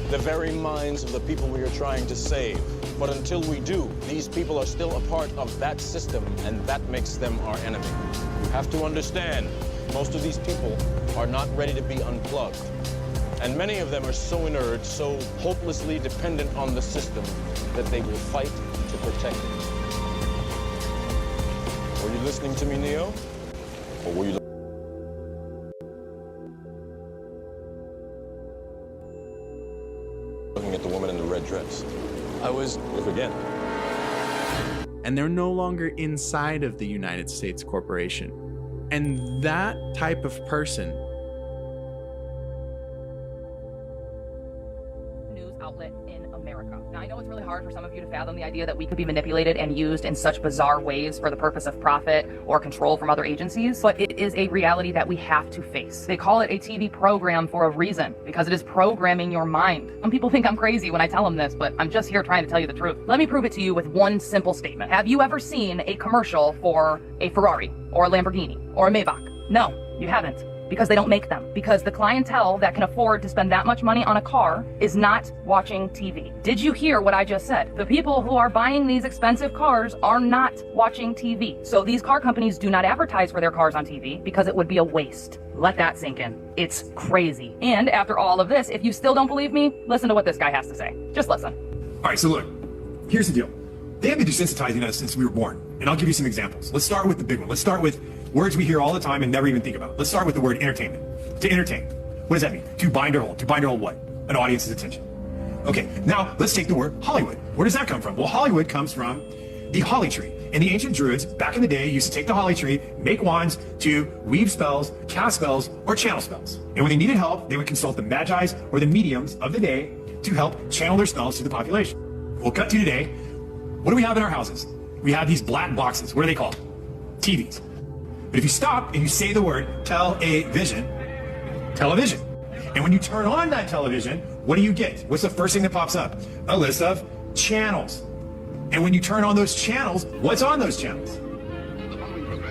the very minds of the people we are trying to save. But until we do, these people are still a part of that system, and that makes them our enemy. You have to understand, most of these people are not ready to be unplugged. And many of them are so inert, so hopelessly dependent on the system, that they will fight to protect it. Were you listening to me, Neo? Or were you looking at the woman in the red dress? I was. Look again. And they're no longer inside of the United States corporation. And that type of person news outlet in America. Now, I know it's really hard for some of you to fathom the idea that we could be manipulated and used in such bizarre ways for the purpose of profit or control from other agencies, but it is a reality that we have to face. They call it a TV program for a reason, because it is programming your mind. Some people think I'm crazy when I tell them this, but I'm just here trying to tell you the truth. Let me prove it to you with one simple statement. Have you ever seen a commercial for a Ferrari or a Lamborghini or a Maybach? No, you haven't. Because they don't make them. Because the clientele that can afford to spend that much money on a car is not watching TV. Did you hear what I just said? The people who are buying these expensive cars are not watching TV. So these car companies do not advertise for their cars on TV because it would be a waste. Let that sink in. It's crazy. And after all of this, if you still don't believe me, listen to what this guy has to say. Just listen. All right, so look, here's the deal. They have been desensitizing us since we were born. And I'll give you some examples. Let's start with the big one. Let's start with words we hear all the time and never even think about. Let's start with the word entertainment. To entertain. What does that mean? To bind or hold. To bind or hold what? An audience's attention. Okay, now let's take the word Hollywood. Where does that come from? Well, Hollywood comes from the holly tree. And the ancient druids, back in the day, used to take the holly tree, make wands to weave spells, cast spells, or channel spells. And when they needed help, they would consult the magi's or the mediums of the day to help channel their spells to the population. We'll cut to today. What do we have in our houses? We have these black boxes. What are they called? TVs. But if you stop and you say the word television, and when you turn on that television, what do you get? What's the first thing that pops up? A list of channels. And when you turn on those channels, what's on those channels?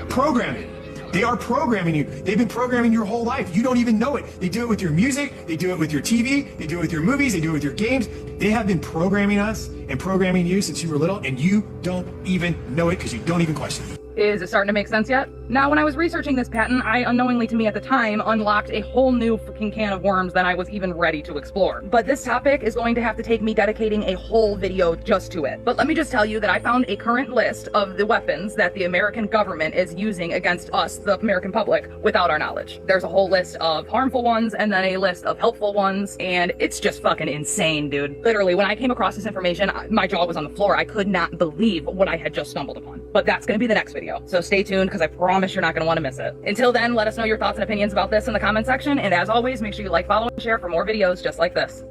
Programming. They are programming you. They've been programming your whole life. You don't even know it. They do it with your music. They do it with your TV. They do it with your movies. They do it with your games. They have been programming us and programming you since you were little, and you don't even know it because you don't even question it. Is it starting to make sense yet? Now, when I was researching this patent, I unknowingly to me at the time unlocked a whole new freaking can of worms than I was even ready to explore. But this topic is going to have to take me dedicating a whole video just to it. But let me just tell you that I found a current list of the weapons that the American government is using against us, the American public, without our knowledge. There's a whole list of harmful ones and then a list of helpful ones, and it's just fucking insane, dude. Literally, when I came across this information, my jaw was on the floor. I could not believe what I had just stumbled upon. But that's gonna be the next video. So stay tuned, because I promise you're not going to want to miss it. Until then, let us know your thoughts and opinions about this in the comment section. And as always, make sure you like, follow, and share for more videos just like this.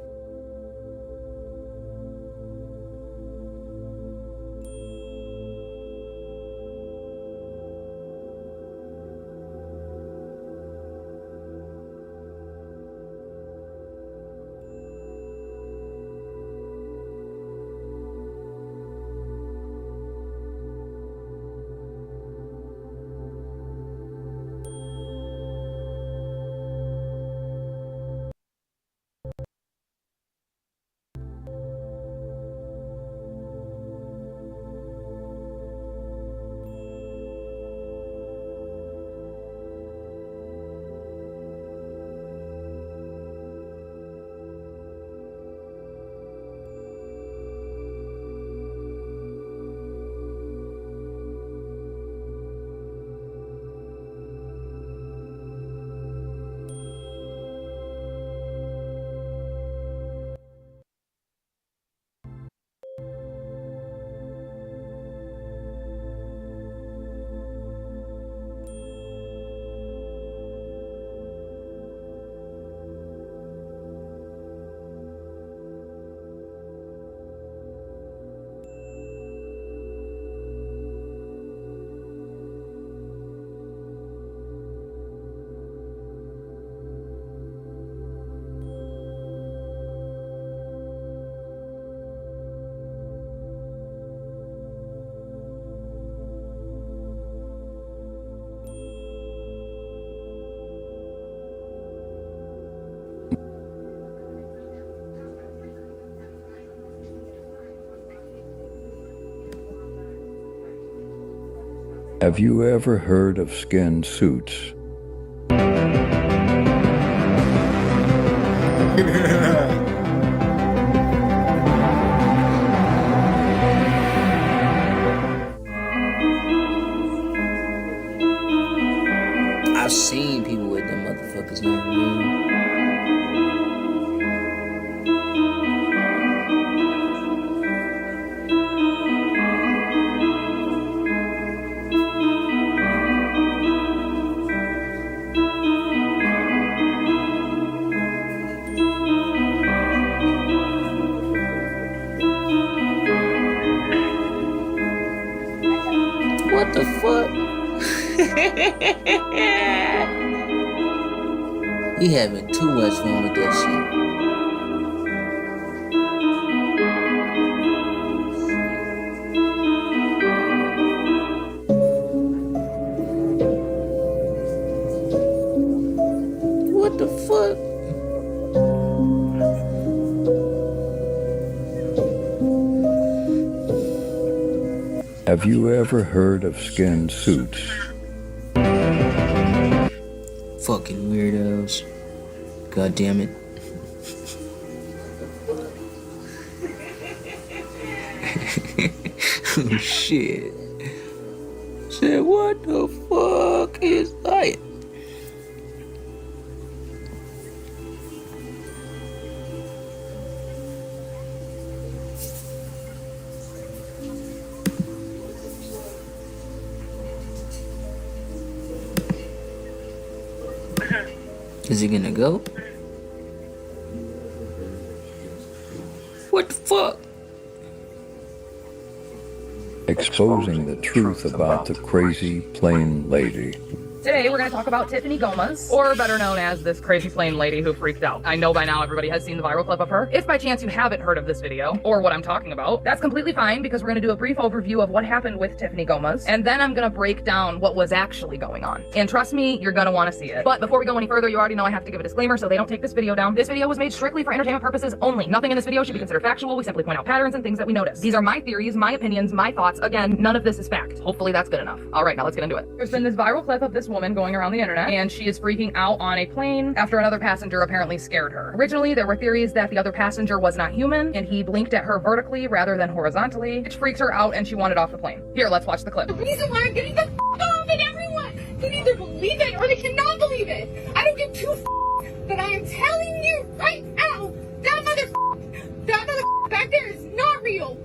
Have you ever heard of skin suits? I've seen people with them motherfuckers on. What the fuck? You having too much fun with that shit. What the fuck? Have you ever heard of skin suits? Fucking weirdos. God damn it. Oh shit. Said what the fuck is that? Is he gonna go? What the fuck? Exposing the truth about the crazy plain lady. Today, we're going to talk about Tiffany Gomez, or better known as this crazy plain lady who freaked out. I know by now everybody has seen the viral clip of her. If by chance you haven't heard of this video, or what I'm talking about, that's completely fine because we're going to do a brief overview of what happened with Tiffany Gomez, and then I'm going to break down what was actually going on. And trust me, you're going to want to see it. But before we go any further, you already know I have to give a disclaimer so they don't take this video down. This video was made strictly for entertainment purposes only. Nothing in this video should be considered factual. We simply point out patterns and things that we notice. These are my theories, my opinions, my thoughts. Again, none of this is fact. Hopefully that's good enough. All right, now let's get into it. There's been this viral clip of this woman going around the internet, and she is freaking out on a plane after another passenger apparently scared her. Originally, there were theories that the other passenger was not human, and he blinked at her vertically rather than horizontally, which freaked her out and she wanted off the plane. Here, let's watch the clip. The reason why I'm getting the off and everyone can either believe it or they cannot believe it. I don't give two but I am telling you right now, that mother back there is not real.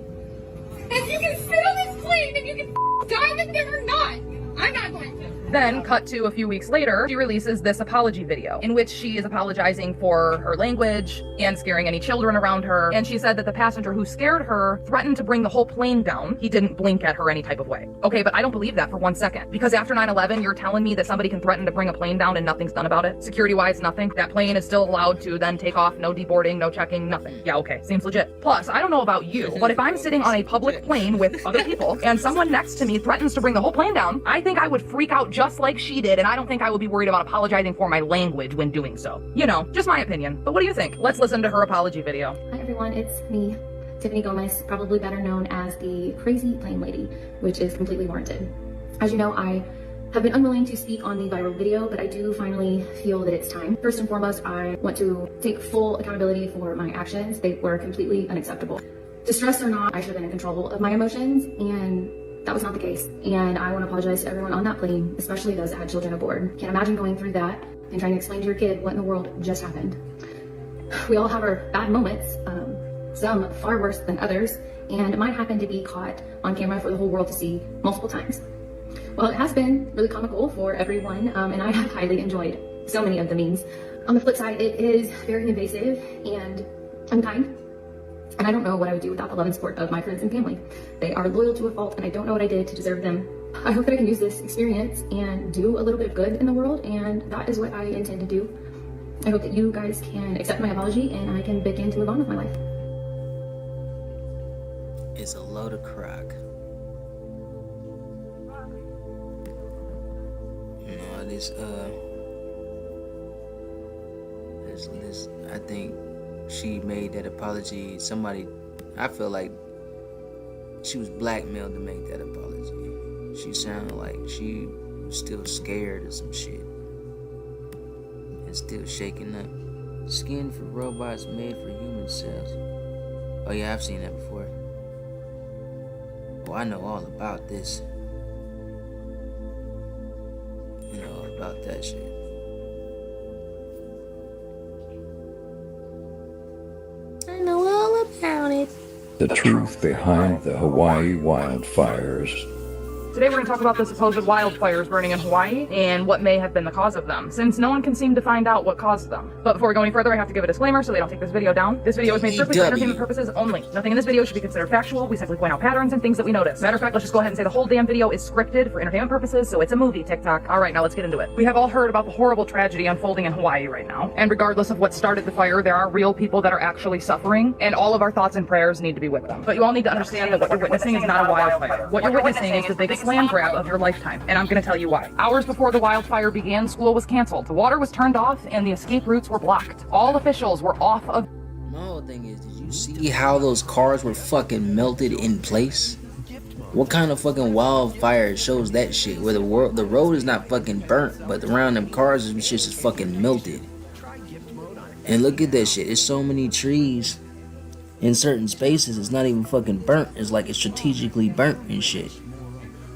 And you can sit on this plane and you can die with them or not. I'm not going to. Then, cut to a few weeks later, she releases this apology video in which she is apologizing for her language and scaring any children around her. And she said that the passenger who scared her threatened to bring the whole plane down. He didn't blink at her any type of way. Okay, but I don't believe that for 1 second. Because after 9/11, you're telling me that somebody can threaten to bring a plane down and nothing's done about it? Security-wise, nothing. That plane is still allowed to then take off, no deboarding, no checking, nothing. Yeah, okay, seems legit. Plus, I don't know about you, but if I'm sitting on a public plane with other people and someone next to me threatens to bring the whole plane down, I think I would freak out just like she did, and I don't think I would be worried about apologizing for my language when doing so. You know, just my opinion. But what do you think? Let's listen to her apology video. Hi everyone, it's me, Tiffany Gomez, probably better known as the crazy plane lady, which is completely warranted. As you know, I have been unwilling to speak on the viral video, but I do finally feel that it's time. First and foremost, I want to take full accountability for my actions. They were completely unacceptable. Distressed or not, I should have been in control of my emotions, and that was not the case. And I want to apologize to everyone on that plane, especially those that had children aboard. Can't imagine going through that and trying to explain to your kid what in the world just happened. We all have our bad moments, some far worse than others, and mine happened to be caught on camera for the whole world to see multiple times. Well, it has been really comical for everyone, and I have highly enjoyed so many of the memes. On the flip side, it is very invasive and unkind. And I don't know what I would do without the love and support of my friends and family. They are loyal to a fault, and I don't know what I did to deserve them. I hope that I can use this experience and do a little bit of good in the world, and that is what I intend to do. I hope that you guys can accept my apology, and I can begin to move on with my life. It's a load of crock. No, this, I think she made that apology. I feel like she was blackmailed to make that apology. She sounded like she was still scared of some shit. And still shaking up. Skin for robots made for human cells. Oh yeah, I've seen that before. Oh, I know all about this. I know all about that shit. I know all about it. The truth behind the Hawaii wildfires. Today we're going to talk about the supposed wildfires burning in Hawaii and what may have been the cause of them, since no one can seem to find out what caused them. But before we go any further, I have to give a disclaimer so they don't take this video down. This video is made strictly for entertainment purposes only. Nothing in this video should be considered factual. We simply point out patterns and things that we notice. Matter of fact, let's just go ahead and say the whole damn video is scripted for entertainment purposes, so it's a movie, TikTok. Alright, now let's get into it. We have all heard about the horrible tragedy unfolding in Hawaii right now. And regardless of what started the fire, there are real people that are actually suffering, and all of our thoughts and prayers need to be with them. But you all need to understand that what you're witnessing is not a wildfire. What you're witnessing is the biggest land grab of your lifetime, and I'm going to tell you why. Hours before the wildfire began, school was canceled. The water was turned off, and the escape routes were blocked. All officials were off of... My whole thing is, did you see how those cars were fucking melted in place? What kind of fucking wildfire shows that shit? Where the road is not fucking burnt, but around them cars and shit is fucking melted. And look at that shit. There's so many trees in certain spaces. It's not even fucking burnt. It's like it's strategically burnt and shit.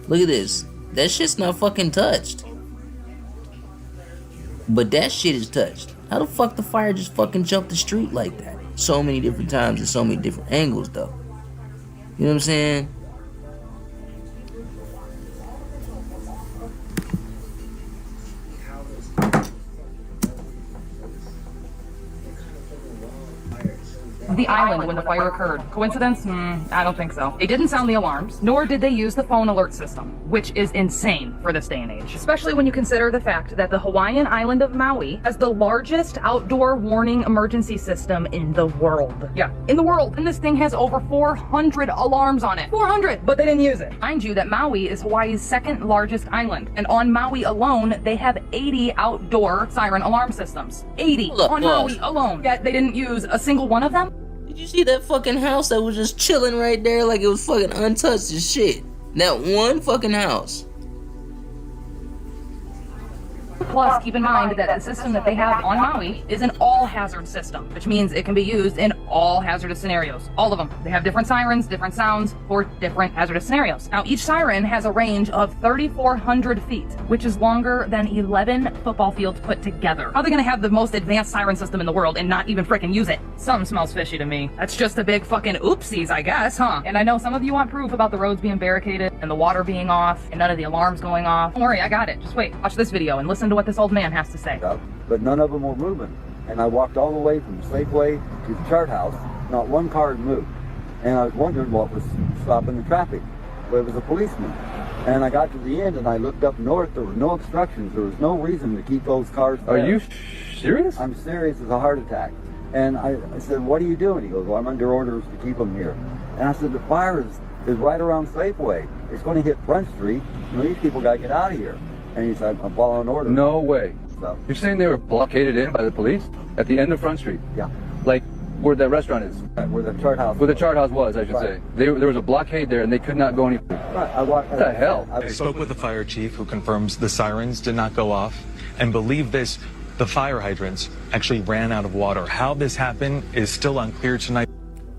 Look at this. That shit's not fucking touched. But that shit is touched. How the fuck the fire just fucking jumped the street like that? So many different times and so many different angles though. You know what I'm saying? the island when the fire occurred. Coincidence? I don't think so. They didn't sound the alarms, nor did they use the phone alert system, which is insane for this day and age. Especially when you consider the fact that the Hawaiian island of Maui has the largest outdoor warning emergency system in the world. Yeah, in the world. And this thing has over 400 alarms on it. 400! But they didn't use it. Mind you that Maui is Hawaii's second largest island. And on Maui alone, they have 80 outdoor siren alarm systems. 80 on Maui alone. Yet they didn't use a single one of them? Did you see that fucking house that was just chilling right there like it was fucking untouched as shit? That one fucking house. Plus, keep in mind that the system that they have on Maui is an all-hazard system, which means it can be used in all hazardous scenarios. All of them. They have different sirens, different sounds for different hazardous scenarios. Now, each siren has a range of 3,400 feet, which is longer than 11 football fields put together. How are they going to have the most advanced siren system in the world and not even frickin' use it? Something smells fishy to me. That's just a big fucking oopsies, I guess, huh? And I know some of you want proof about the roads being barricaded and the water being off and none of the alarms going off. Don't worry, I got it. Just wait. Watch this video and listen to what this old man has to say. But none of them were moving. And I walked all the way from Safeway to the chart house. Not one car had moved. And I was wondering what was stopping the traffic. Well, it was a policeman. And I got to the end and I looked up north. There were no obstructions. There was no reason to keep those cars there. Are you serious? I'm serious as a heart attack. And I said, what are you doing? He goes, well, I'm under orders to keep them here. And I said, the fire is right around Safeway. It's going to hit Front Street. You know, these people got to get out of here. And he said, I'm following orders. No way. So, you're saying they were blockaded in by the police at the end of Front Street? Yeah. Like where that restaurant is? Where the chart house Where the chart house was, I should say. There was a blockade there and they could not go any further. Right. What the hell? I spoke with the fire chief who confirms the sirens did not go off and believe this. The fire hydrants actually ran out of water. How this happened is still unclear tonight.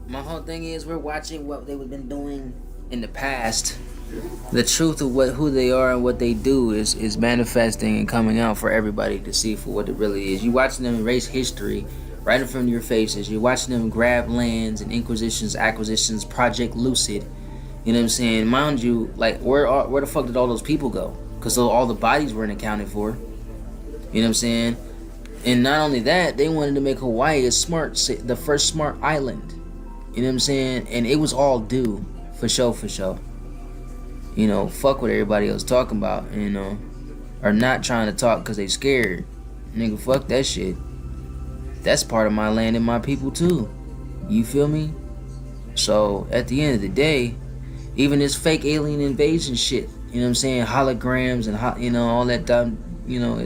My whole thing is we're watching what they've been doing in the past. The truth of who they are and what they do is manifesting and coming out for everybody to see for what it really is. You're watching them erase history right in front of your faces. You're watching them grab lands and inquisitions, acquisitions, Project Lucid. You know what I'm saying? Mind you, like where the fuck did all those people go? Because all the bodies weren't accounted for. You know what I'm saying? And not only that, they wanted to make Hawaii the first smart island. You know what I'm saying? And it was all due, for sure. You know, fuck what everybody else talking about, you know, or not trying to talk because they scared. Nigga, fuck that shit. That's part of my land and my people too. You feel me? So at the end of the day, even this fake alien invasion shit, you know what I'm saying, holograms and you know all that dumb, you know,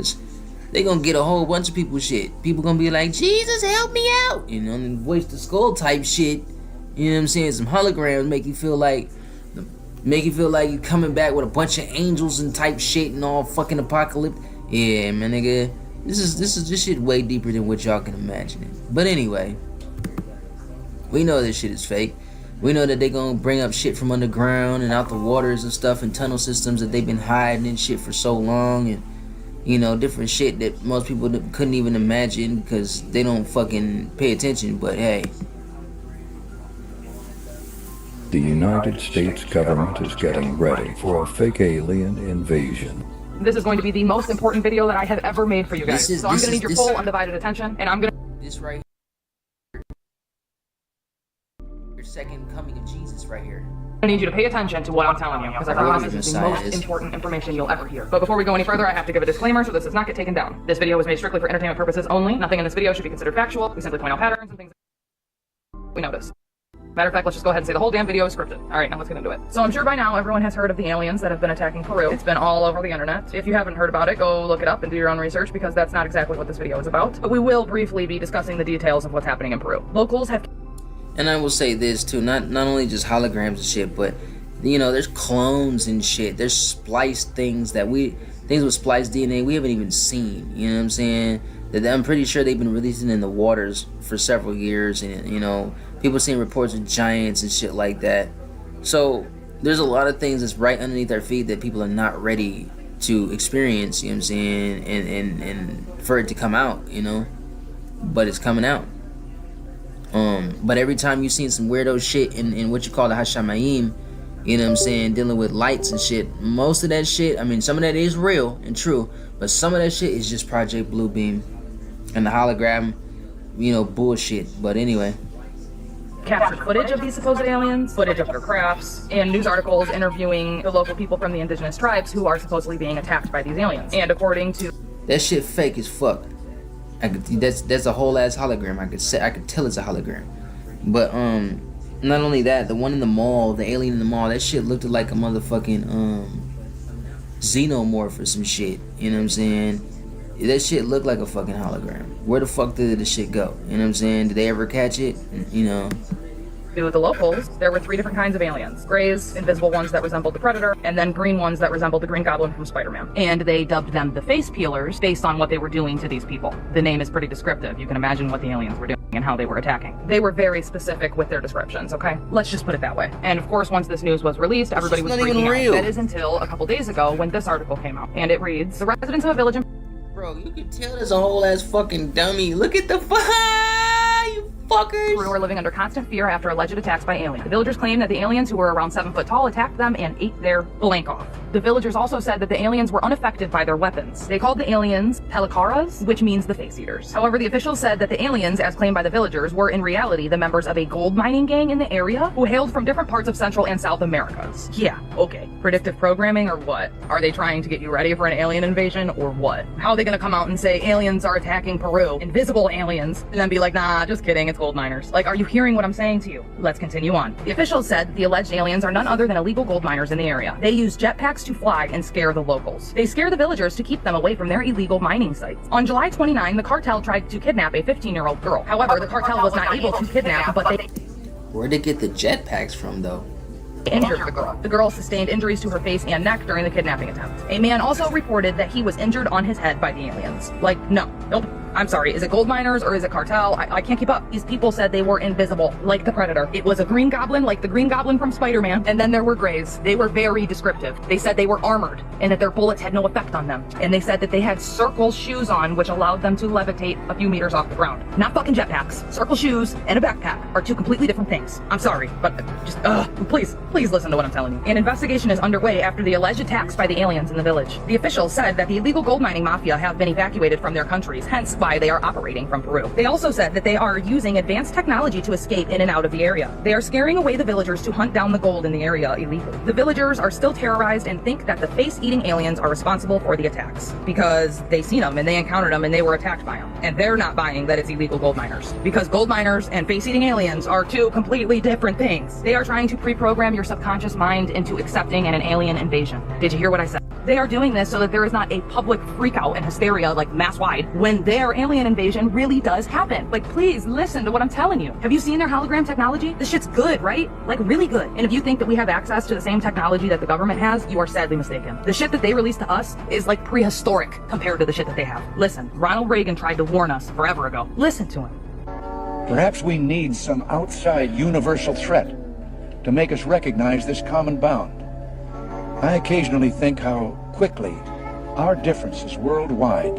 they gonna get a whole bunch of people shit. People gonna be like, Jesus help me out, you know, and voice the skull type shit. You know what I'm saying? Some holograms make you feel like Make you feel like you coming back with a bunch of angels and type shit and all fucking apocalypse. Yeah, man, nigga. This shit way deeper than what y'all can imagine it. But anyway, we know this shit is fake. We know that they gonna bring up shit from underground and out the waters and stuff and tunnel systems that they've been hiding and shit for so long, and you know, different shit that most people couldn't even imagine because they don't fucking pay attention. But hey, The United States government is getting ready for a fake alien invasion. This is going to be the most important video that I have ever made for you guys. So I'm gonna need your full undivided attention, and I'm gonna... This right here, your second coming of Jesus right here. I need you to pay attention to what I'm telling you, because I promise this is the most important information you'll ever hear. But before we go any further, I have to give a disclaimer so this does not get taken down. This video was made strictly for entertainment purposes only. Nothing in this video should be considered factual. We simply point out patterns and things we notice. Matter of fact, let's just go ahead and say the whole damn video is scripted. Alright, now let's get into it. So I'm sure by now everyone has heard of the aliens that have been attacking Peru. It's been all over the internet. If you haven't heard about it, go look it up and do your own research, because that's not exactly what this video is about. But we will briefly be discussing the details of what's happening in Peru. Locals have... And I will say this too, not only just holograms and shit, but you know, there's clones and shit. There's spliced things things with spliced DNA we haven't even seen. You know what I'm saying? That I'm pretty sure they've been releasing in the waters for several years, and you know, people seeing reports of giants and shit like that. So there's a lot of things that's right underneath our feet that people are not ready to experience. You know what I'm saying? And for it to come out, you know, but it's coming out. But every time you've seen some weirdo shit in what you call the Hashamayim, you know what I'm saying, dealing with lights and shit, most of that shit, I mean, some of that is real and true, but some of that shit is just Project Bluebeam and the hologram, you know, bullshit. But anyway, captured footage of these supposed aliens, footage of their crafts, and news articles interviewing the local people from the indigenous tribes who are supposedly being attacked by these aliens. And according to... that shit fake as fuck. That's a whole ass hologram. I could tell it's a hologram. But not only that, the one in the mall, the alien in the mall, that shit looked like a motherfucking xenomorph or some shit. You know what I'm saying? That shit looked like a fucking hologram. Where the fuck did the shit go? You know what I'm saying? Did they ever catch it? You know. With the locals, there were 3 different kinds of aliens. Grays, invisible ones that resembled the Predator, and then green ones that resembled the Green Goblin from Spider-Man. And they dubbed them the face peelers based on what they were doing to these people. The name is pretty descriptive. You can imagine what the aliens were doing and how they were attacking. They were very specific with their descriptions, okay? Let's just put it that way. And of course, once this news was released, everybody was freaking out. That is until a couple days ago when this article came out. And it reads, the residents of a village in... Bro, you can tell there's a whole ass fucking dummy. Look at the you fuckers. Peru are living under constant fear after alleged attacks by aliens. The villagers claim that the aliens, who were around 7 foot tall, attacked them and ate their blank off. The villagers also said that the aliens were unaffected by their weapons. They called the aliens Pelikaras, which means the face eaters. However, the officials said that the aliens, as claimed by the villagers, were in reality the members of a gold mining gang in the area who hailed from different parts of Central and South Americas. Yeah, okay. Predictive programming or what? Are they trying to get you ready for an alien invasion or what? How are they gonna come out and say aliens are attacking Peru, invisible aliens, and then be like, nah, just kidding, it's gold miners? Like, are you hearing what I'm saying to you? Let's continue on. The officials said that the alleged aliens are none other than illegal gold miners in the area. They use jetpacks to fly and scare the locals. They scare the villagers to keep them away from their illegal mining sites. On July 29, the cartel tried to kidnap a 15-year-old girl. However, the cartel was not able to kidnap, but they... Where'd they get the jetpacks from, though? Injured the girl. The girl sustained injuries to her face and neck during the kidnapping attempt. A man also reported that he was injured on his head by the aliens. Like, nope. I'm sorry, is it gold miners or is it cartel? I can't keep up. These people said they were invisible, like the Predator. It was a green goblin, like the Green Goblin from Spider-Man, and then there were grays. They were very descriptive. They said they were armored, and that their bullets had no effect on them. And they said that they had circle shoes on, which allowed them to levitate a few meters off the ground. Not fucking jetpacks. Circle shoes and a backpack are 2 completely different things. I'm sorry, but just, please listen to what I'm telling you. An investigation is underway after the alleged attacks by the aliens in the village. The officials said that the illegal gold mining mafia have been evacuated from their countries, hence why they are operating from Peru. They also said that they are using advanced technology to escape in and out of the area. They are scaring away the villagers to hunt down the gold in the area illegally. The villagers are still terrorized and think that the face-eating aliens are responsible for the attacks because they seen them and they encountered them and they were attacked by them. And they're not buying that it's illegal gold miners, because gold miners and face-eating aliens are 2 completely different things. They are trying to pre-program your subconscious mind into accepting an alien invasion. Did you hear what I said? They are doing this so that there is not a public freakout and hysteria, like mass-wide, when their alien invasion really does happen. Like, please listen to what I'm telling you. Have you seen their hologram technology? This shit's good, right? Like, really good. And if you think that we have access to the same technology that the government has, you are sadly mistaken. The shit that they release to us is like prehistoric compared to the shit that they have. Listen, Ronald Reagan tried to warn us forever ago. Listen to him. Perhaps we need some outside universal threat to make us recognize this common bound. I occasionally think how quickly our differences worldwide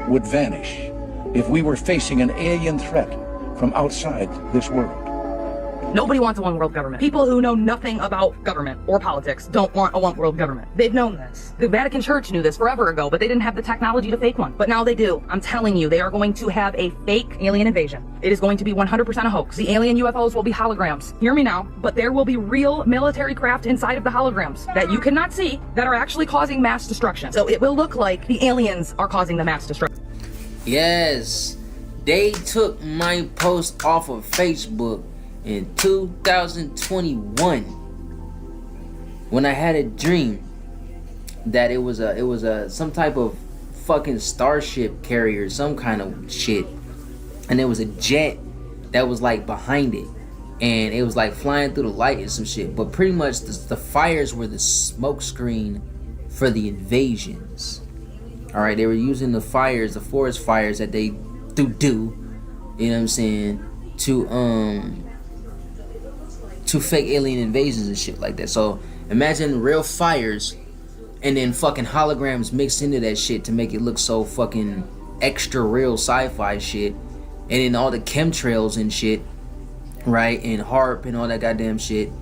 would vanish if we were facing an alien threat from outside this world. Nobody wants a one-world government. People who know nothing about government or politics don't want a one-world government. They've known this. The Vatican Church knew this forever ago, but they didn't have the technology to fake one. But now they do. I'm telling you, they are going to have a fake alien invasion. It is going to be 100% a hoax. The alien UFOs will be holograms. Hear me now, but there will be real military craft inside of the holograms that you cannot see that are actually causing mass destruction. So it will look like the aliens are causing the mass destruction. Yes, they took my post off of Facebook in 2021 when I had a dream that it was some type of fucking starship carrier, some kind of shit, and there was a jet that was like behind it, and it was like flying through the light and some shit. But pretty much the fires were the smoke screen for the invasions. All right, they were using the fires, the forest fires that they do, you know what I'm saying, to fake alien invasions and shit like that. So imagine real fires and then fucking holograms mixed into that shit to make it look so fucking extra real sci-fi shit. And then all the chemtrails and shit, right? And HARP and all that goddamn shit.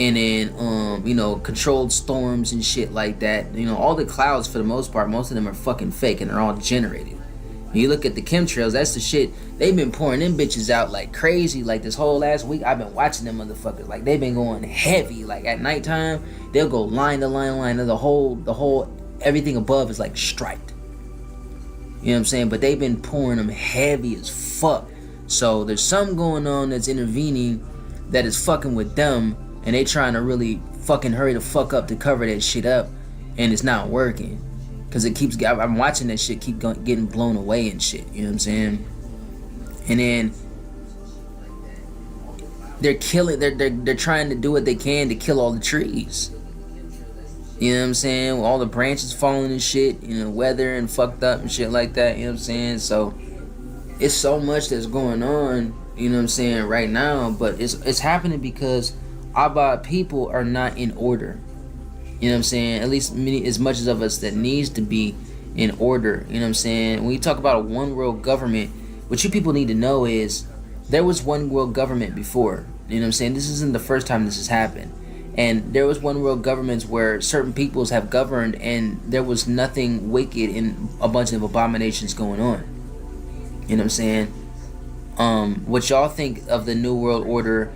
And then you know, controlled storms and shit like that. You know, all the clouds for the most part, most of them are fucking fake and they're all generated. When you look at the chemtrails, that's the shit. They've been pouring them bitches out like crazy. Like this whole last week, I've been watching them motherfuckers. Like they've been going heavy. Like at nighttime, they'll go line to line. And the whole, everything above is like striped. You know what I'm saying? But they've been pouring them heavy as fuck. So there's something going on that's intervening that is fucking with them. And they trying to really fucking hurry the fuck up to cover that shit up. And it's not working. Because it keeps, I'm watching that shit keep getting blown away and shit. You know what I'm saying? And then they're killing, they're trying to do what they can to kill all the trees. You know what I'm saying? All the branches falling and shit, you know, weather and fucked up and shit like that. You know what I'm saying? So it's so much that's going on, you know what I'm saying, right now. But it's happening because our people are not in order. You know what I'm saying? At least as much as of us that needs to be in order. You know what I'm saying? When you talk about a one world government, what you people need to know is there was one world government before. You know what I'm saying? This isn't the first time this has happened. And there was one world governments where certain peoples have governed and there was nothing wicked and a bunch of abominations going on. You know what I'm saying? What y'all think of the New World Order,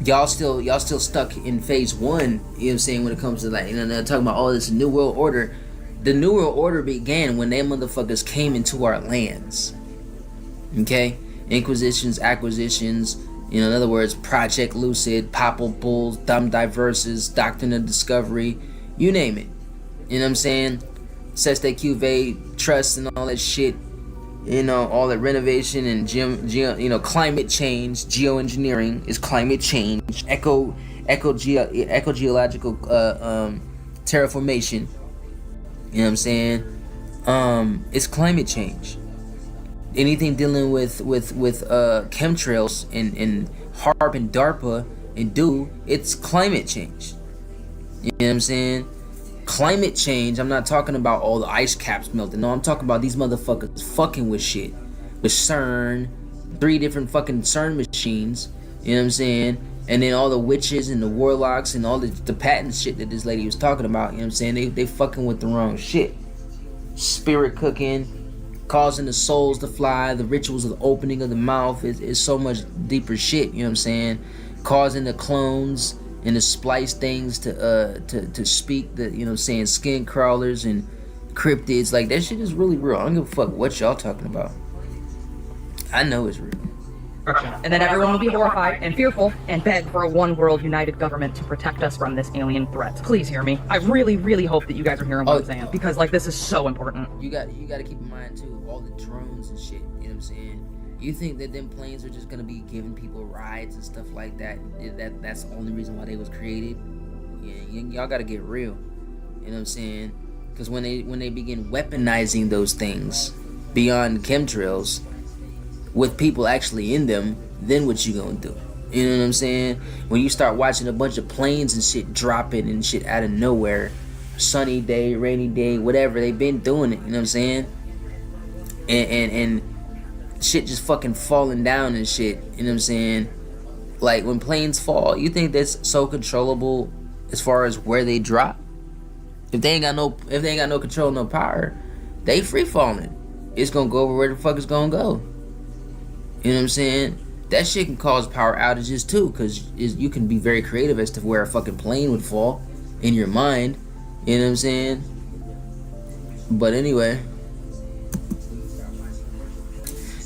y'all still stuck in phase 1, you know what I'm saying, when it comes to, like, you know, they're talking about all this New World Order. The New World Order began when they motherfuckers came into our lands. Okay? Inquisitions, acquisitions, you know, in other words, Project Lucid, Papal Bulls, Dumb Diverses, Doctrine of Discovery, you name it. You know what I'm saying? Seste Cuve, Trust and all that shit. You know, all that renovation and climate change, geoengineering is climate change, ecogeological terraformation. You know what I'm saying? It's climate change. Anything dealing with chemtrails and HARP and DARPA and it's climate change. You know what I'm saying? Climate change, I'm not talking about all the ice caps melting. No, I'm talking about these motherfuckers fucking with shit. With CERN, 3 different fucking CERN machines. You know what I'm saying? And then all the witches and the warlocks and all the patent shit that this lady was talking about. You know what I'm saying? They fucking with the wrong shit. Spirit cooking, causing the souls to fly, the rituals of the opening of the mouth is so much deeper shit. You know what I'm saying? Causing the clones and to splice things to speak, the, you know what I'm saying, skin crawlers and cryptids. Like, that shit is really real. I don't give a fuck what y'all talking about. I know it's real. destruction. And then everyone will be horrified and fearful and beg for a one-world united government to protect us from this alien threat. Please hear me. I really, really hope that you guys are hearing what I'm saying, because like this is so important. You got to keep in mind too, all the drones and shit. You know what I'm saying? You think that them planes are just gonna be giving people rides and stuff like that? That's the only reason why they was created? Yeah, y'all gotta get real. You know what I'm saying? Because when they begin weaponizing those things beyond chemtrails, with people actually in them, then what you gonna do? You know what I'm saying? When you start watching a bunch of planes and shit dropping and shit out of nowhere, sunny day, rainy day, whatever, they've been doing it. You know what I'm saying? And shit just fucking falling down and shit. You know what I'm saying? Like when planes fall, you think that's so controllable as far as where they drop? If they ain't got no control, no power, they free falling. It's gonna go over where the fuck it's gonna go. You know what I'm saying? That shit can cause power outages too, because you can be very creative as to where a fucking plane would fall in your mind. You know what I'm saying? But anyway,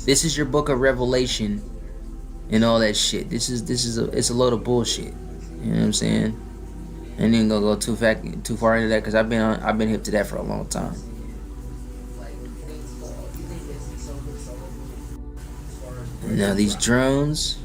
this is your book of Revelation and all that shit. It's a load of bullshit. You know what I'm saying? I ain't even gonna go too far into that, because I've been hip to that for a long time. Now these drones,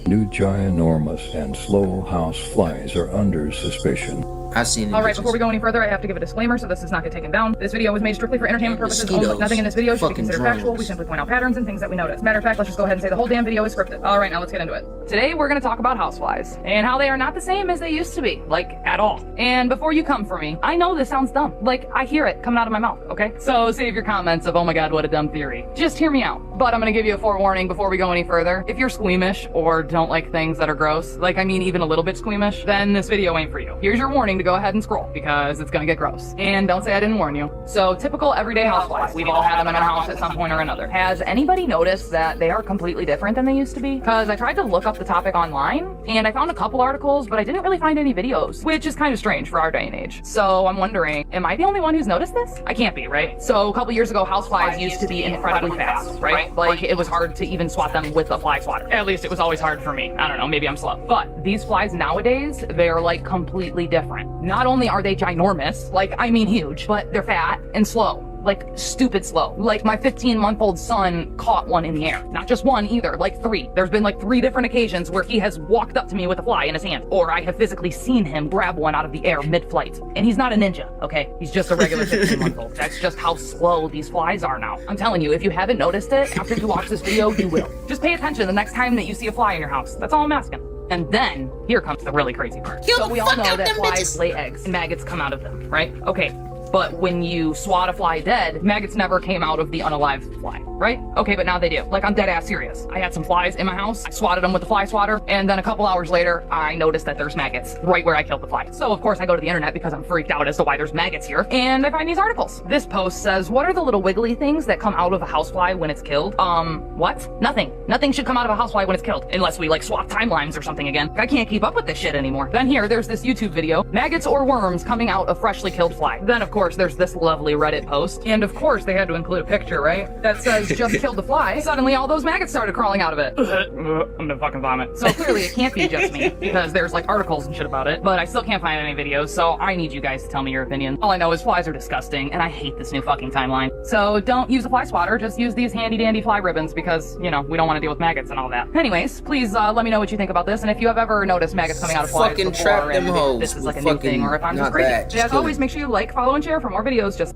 new ginormous and slow house flies are under suspicion. I've seen it. Alright, before we go any further, I have to give a disclaimer so this does not get taken down. This video was made strictly for entertainment purposes only. Nothing in this video should be considered factual. We simply point out patterns and things that we notice. Matter of fact, let's just go ahead and say the whole damn video is scripted. Alright, now let's get into it. Today, we're gonna talk about houseflies and how they are not the same as they used to be. Like, at all. And before you come for me, I know this sounds dumb. Like, I hear it coming out of my mouth, okay? So save your comments of, oh my god, what a dumb theory. Just hear me out. But I'm gonna give you a forewarning before we go any further. If you're squeamish or don't like things that are gross, like I mean even a little bit squeamish, then this video ain't for you. Here's your warning to go ahead and scroll, because it's gonna get gross. And don't say I didn't warn you. So, typical everyday houseflies. We've all had them in our house at some point or another. Has anybody noticed that they are completely different than they used to be? Because I tried to look up the topic online, and I found a couple articles, but I didn't really find any videos, which is kind of strange for our day and age. So, I'm wondering, am I the only one who's noticed this? I can't be, right? So, a couple years ago, houseflies used to be incredibly fast, right? Like, it was hard to even swat them with a fly swatter. At least it was always hard for me. I don't know, maybe I'm slow. But these flies nowadays, they're like completely different. Not only are they ginormous, like I mean huge, but they're fat and slow. Like stupid slow. Like my 15-month-old son caught one in the air. Not just one either, like 3. There's been like 3 different occasions where he has walked up to me with a fly in his hand, or I have physically seen him grab one out of the air mid-flight. And he's not a ninja, okay? He's just a regular 15-month-old. That's just how slow these flies are now. I'm telling you, if you haven't noticed it, after you watch this video, you will. Just pay attention the next time that you see a fly in your house. That's all I'm asking. And then, here comes the really crazy part. So we all know that flies lay eggs and maggots come out of them, right? Okay, but when you swat a fly dead, maggots never came out of the unalived fly, right? Okay, but now they do. Like, I'm dead ass serious. I had some flies in my house, I swatted them with the fly swatter, and then a couple hours later, I noticed that there's maggots right where I killed the fly. So, of course, I go to the internet because I'm freaked out as to why there's maggots here, and I find these articles. This post says, what are the little wiggly things that come out of a housefly when it's killed? What? Nothing. Nothing should come out of a housefly when it's killed, unless we, like, swap timelines or something again. I can't keep up with this shit anymore. Then here, there's this YouTube video, maggots or worms coming out of freshly killed fly. Then, of course, there's this lovely Reddit post, and of course, they had to include a picture, right? That says, just killed the fly. Suddenly, all those maggots started crawling out of it. I'm gonna fucking vomit. So clearly, it can't be just me, because there's, like, articles and shit about it, but I still can't find any videos, so I need you guys to tell me your opinion. All I know is flies are disgusting, and I hate this new fucking timeline. So don't use a fly swatter, just use these handy-dandy fly ribbons, because, you know, we don't want to deal with maggots and all that. Anyways, please let me know what you think about this, and if you have ever noticed maggots coming out of flies fucking before, trap them and hoes. this is like a new thing, or if I'm just crazy. As always, make sure you like, follow, and share for more videos. Just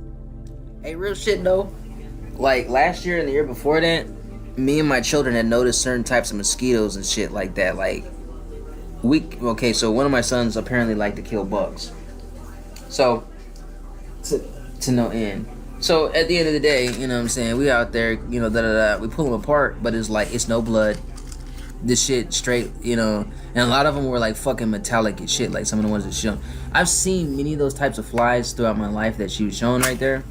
hey, real shit though. Like last year and the year before that, me and my children had noticed certain types of mosquitoes and shit like that. Like so one of my sons apparently liked to kill bugs. So to no end. So at the end of the day, you know what I'm saying, we out there, you know, we pull them apart, but it's like it's no blood. This shit straight, you know, and a lot of them were like fucking metallic and shit, like some of the ones that shown. I've seen many of those types of flies throughout my life that she was showing right there.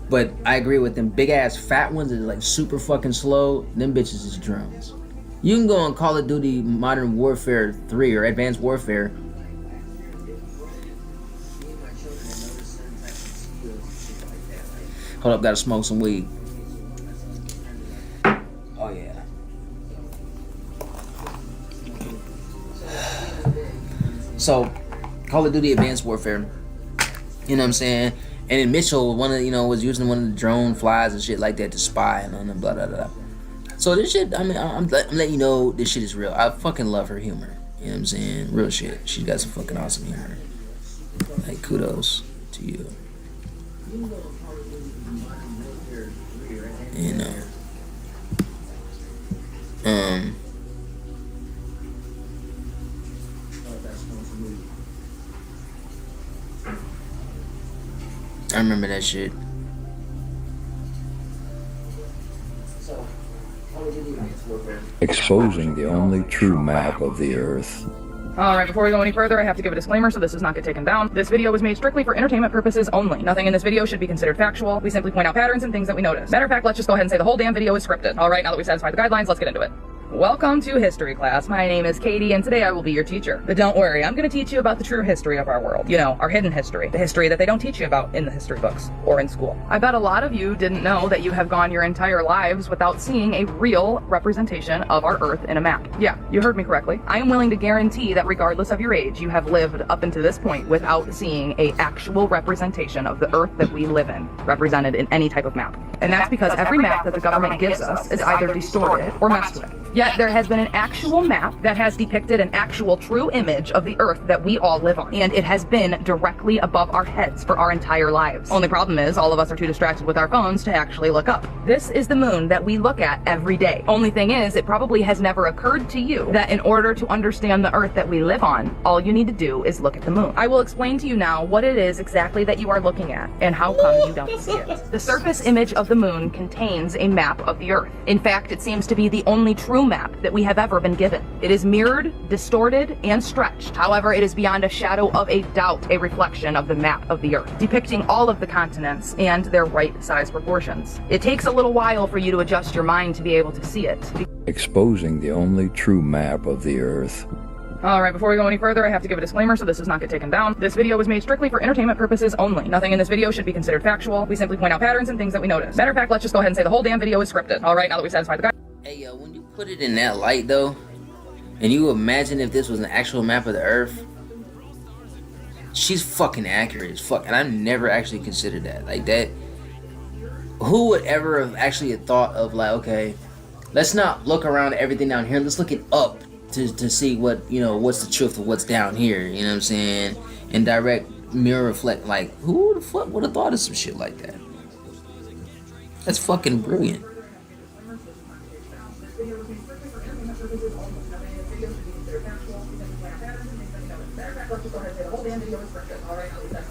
But I agree with them big ass fat ones that are like super fucking slow. Them bitches is drones. You can go on Call of Duty Modern Warfare 3 or Advanced Warfare. Hold up, gotta smoke some weed. Oh yeah. So, Call of Duty Advanced Warfare. You know what I'm saying? And then Mitchell, was using one of the drone flies and shit like that to spy and blah blah blah. So this shit, I mean, I'm letting you know this shit is real. I fucking love her humor. You know what I'm saying? Real shit. She's got some fucking awesome humor. Like, kudos to you. You know. I remember that shit. Exposing the only true map of the Earth. Alright, before we go any further, I have to give a disclaimer so this does not get taken down. This video was made strictly for entertainment purposes only. Nothing in this video should be considered factual. We simply point out patterns and things that we notice. Matter of fact, let's just go ahead and say the whole damn video is scripted. Alright, now that we've satisfied the guidelines, let's get into it. Welcome to history class. My name is Katie, and today I will be your teacher. But don't worry, I'm going to teach you about the true history of our world. You know, our hidden history. The history that they don't teach you about in the history books or in school. I bet a lot of you didn't know that you have gone your entire lives without seeing a real representation of our Earth in a map. Yeah, you heard me correctly. I am willing to guarantee that regardless of your age, you have lived up until this point without seeing a actual representation of the Earth that we live in, represented in any type of map. And that's because every map that the government gives us is either distorted or messed with. Yet there has been an actual map that has depicted an actual true image of the Earth that we all live on. And it has been directly above our heads for our entire lives. Only problem is all of us are too distracted with our phones to actually look up. This is the moon that we look at every day. Only thing is, it probably has never occurred to you that in order to understand the Earth that we live on, all you need to do is look at the moon. I will explain to you now what it is exactly that you are looking at and how come you don't see it. The surface image of the moon contains a map of the Earth. In fact, it seems to be the only true map that we have ever been given. It is mirrored, distorted, and stretched. However, it is beyond a shadow of a doubt a reflection of the map of the Earth, depicting all of the continents and their right size proportions. It takes a little while for you to adjust your mind to be able to see it. Exposing the only true map of the Earth. Alright, before we go any further, I have to give a disclaimer so this does not get taken down. This video was made strictly for entertainment purposes only. Nothing in this video should be considered factual. We simply point out patterns and things that we notice. Matter of fact, let's just go ahead and say the whole damn video is scripted. Alright, now that we've satisfied the guy. Hey, yo, when you put it in that light, though, and you imagine if this was an actual map of the Earth, she's fucking accurate as fuck. And I've never actually considered that. Like, that, who would ever have actually thought of, like, okay, let's not look around at everything down here, let's look it up to see what, you know, what's the truth of what's down here, you know what I'm saying? And direct mirror reflect, like, who the fuck would have thought of some shit like that? That's fucking brilliant.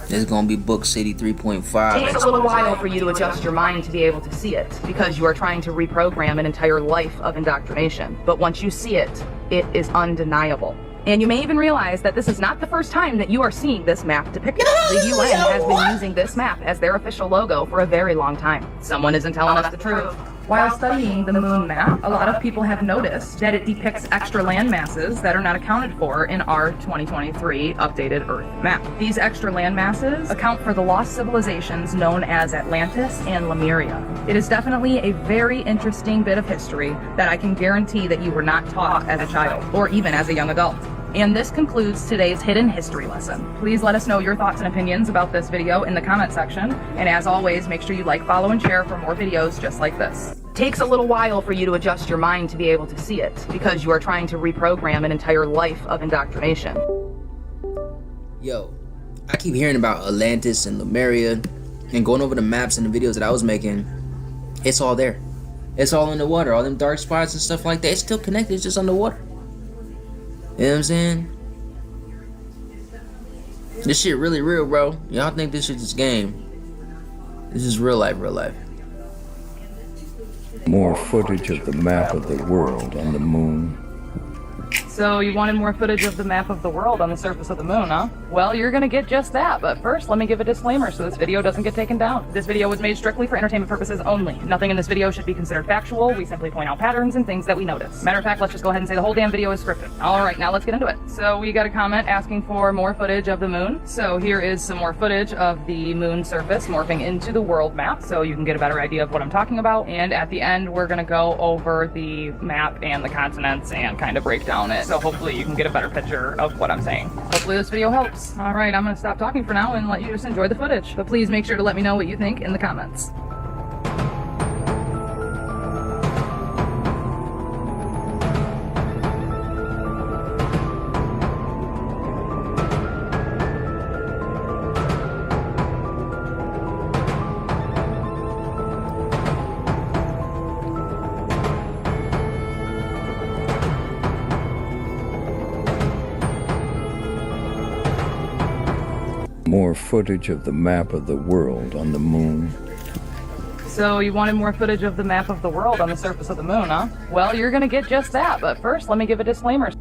It's gonna be Book City 3.5. It takes a little while for you to adjust your mind to be able to see it, because you are trying to reprogram an entire life of indoctrination. But once you see it, it is undeniable. And you may even realize that this is not the first time that you are seeing this map depicted. The UN has been using this map as their official logo for a very long time. Someone isn't telling us the truth. While studying the moon map, a lot of people have noticed that it depicts extra land masses that are not accounted for in our 2023 updated Earth map. These extra land masses account for the lost civilizations known as Atlantis and Lemuria. It is definitely a very interesting bit of history that I can guarantee that you were not taught as a child or even as a young adult. And this concludes today's hidden history lesson. Please let us know your thoughts and opinions about this video in the comment section. And as always, make sure you like, follow, and share for more videos just like this. It takes a little while for you to adjust your mind to be able to see it, because you are trying to reprogram an entire life of indoctrination. Yo, I keep hearing about Atlantis and Lemuria, and going over the maps and the videos that I was making, it's all there. It's all in the water. All them dark spots and stuff like that, it's still connected, it's just underwater. You know what I'm saying? This shit really real, bro. Y'all think this shit is game. This is real life, real life. More footage of the map of the world on the moon. So you wanted more footage of the map of the world on the surface of the moon, huh? Well, you're gonna get just that, but first let me give a disclaimer so this video doesn't get taken down. This video was made strictly for entertainment purposes only. Nothing in this video should be considered factual. We simply point out patterns and things that we notice. Matter of fact, let's just go ahead and say the whole damn video is scripted. Alright, now let's get into it. So we got a comment asking for more footage of the moon. So here is some more footage of the moon surface morphing into the world map so you can get a better idea of what I'm talking about. And at the end, we're gonna go over the map and the continents and kind of break down down it, so hopefully you can get a better picture of what I'm saying. Hopefully this video helps. All right, I'm gonna stop talking for now and let you just enjoy the footage. But please make sure to let me know what you think in the comments. More footage of the map of the world on the moon. So you wanted more footage of the map of the world on the surface of the moon, huh? Well, you're gonna get just that, but first let me give a disclaimer.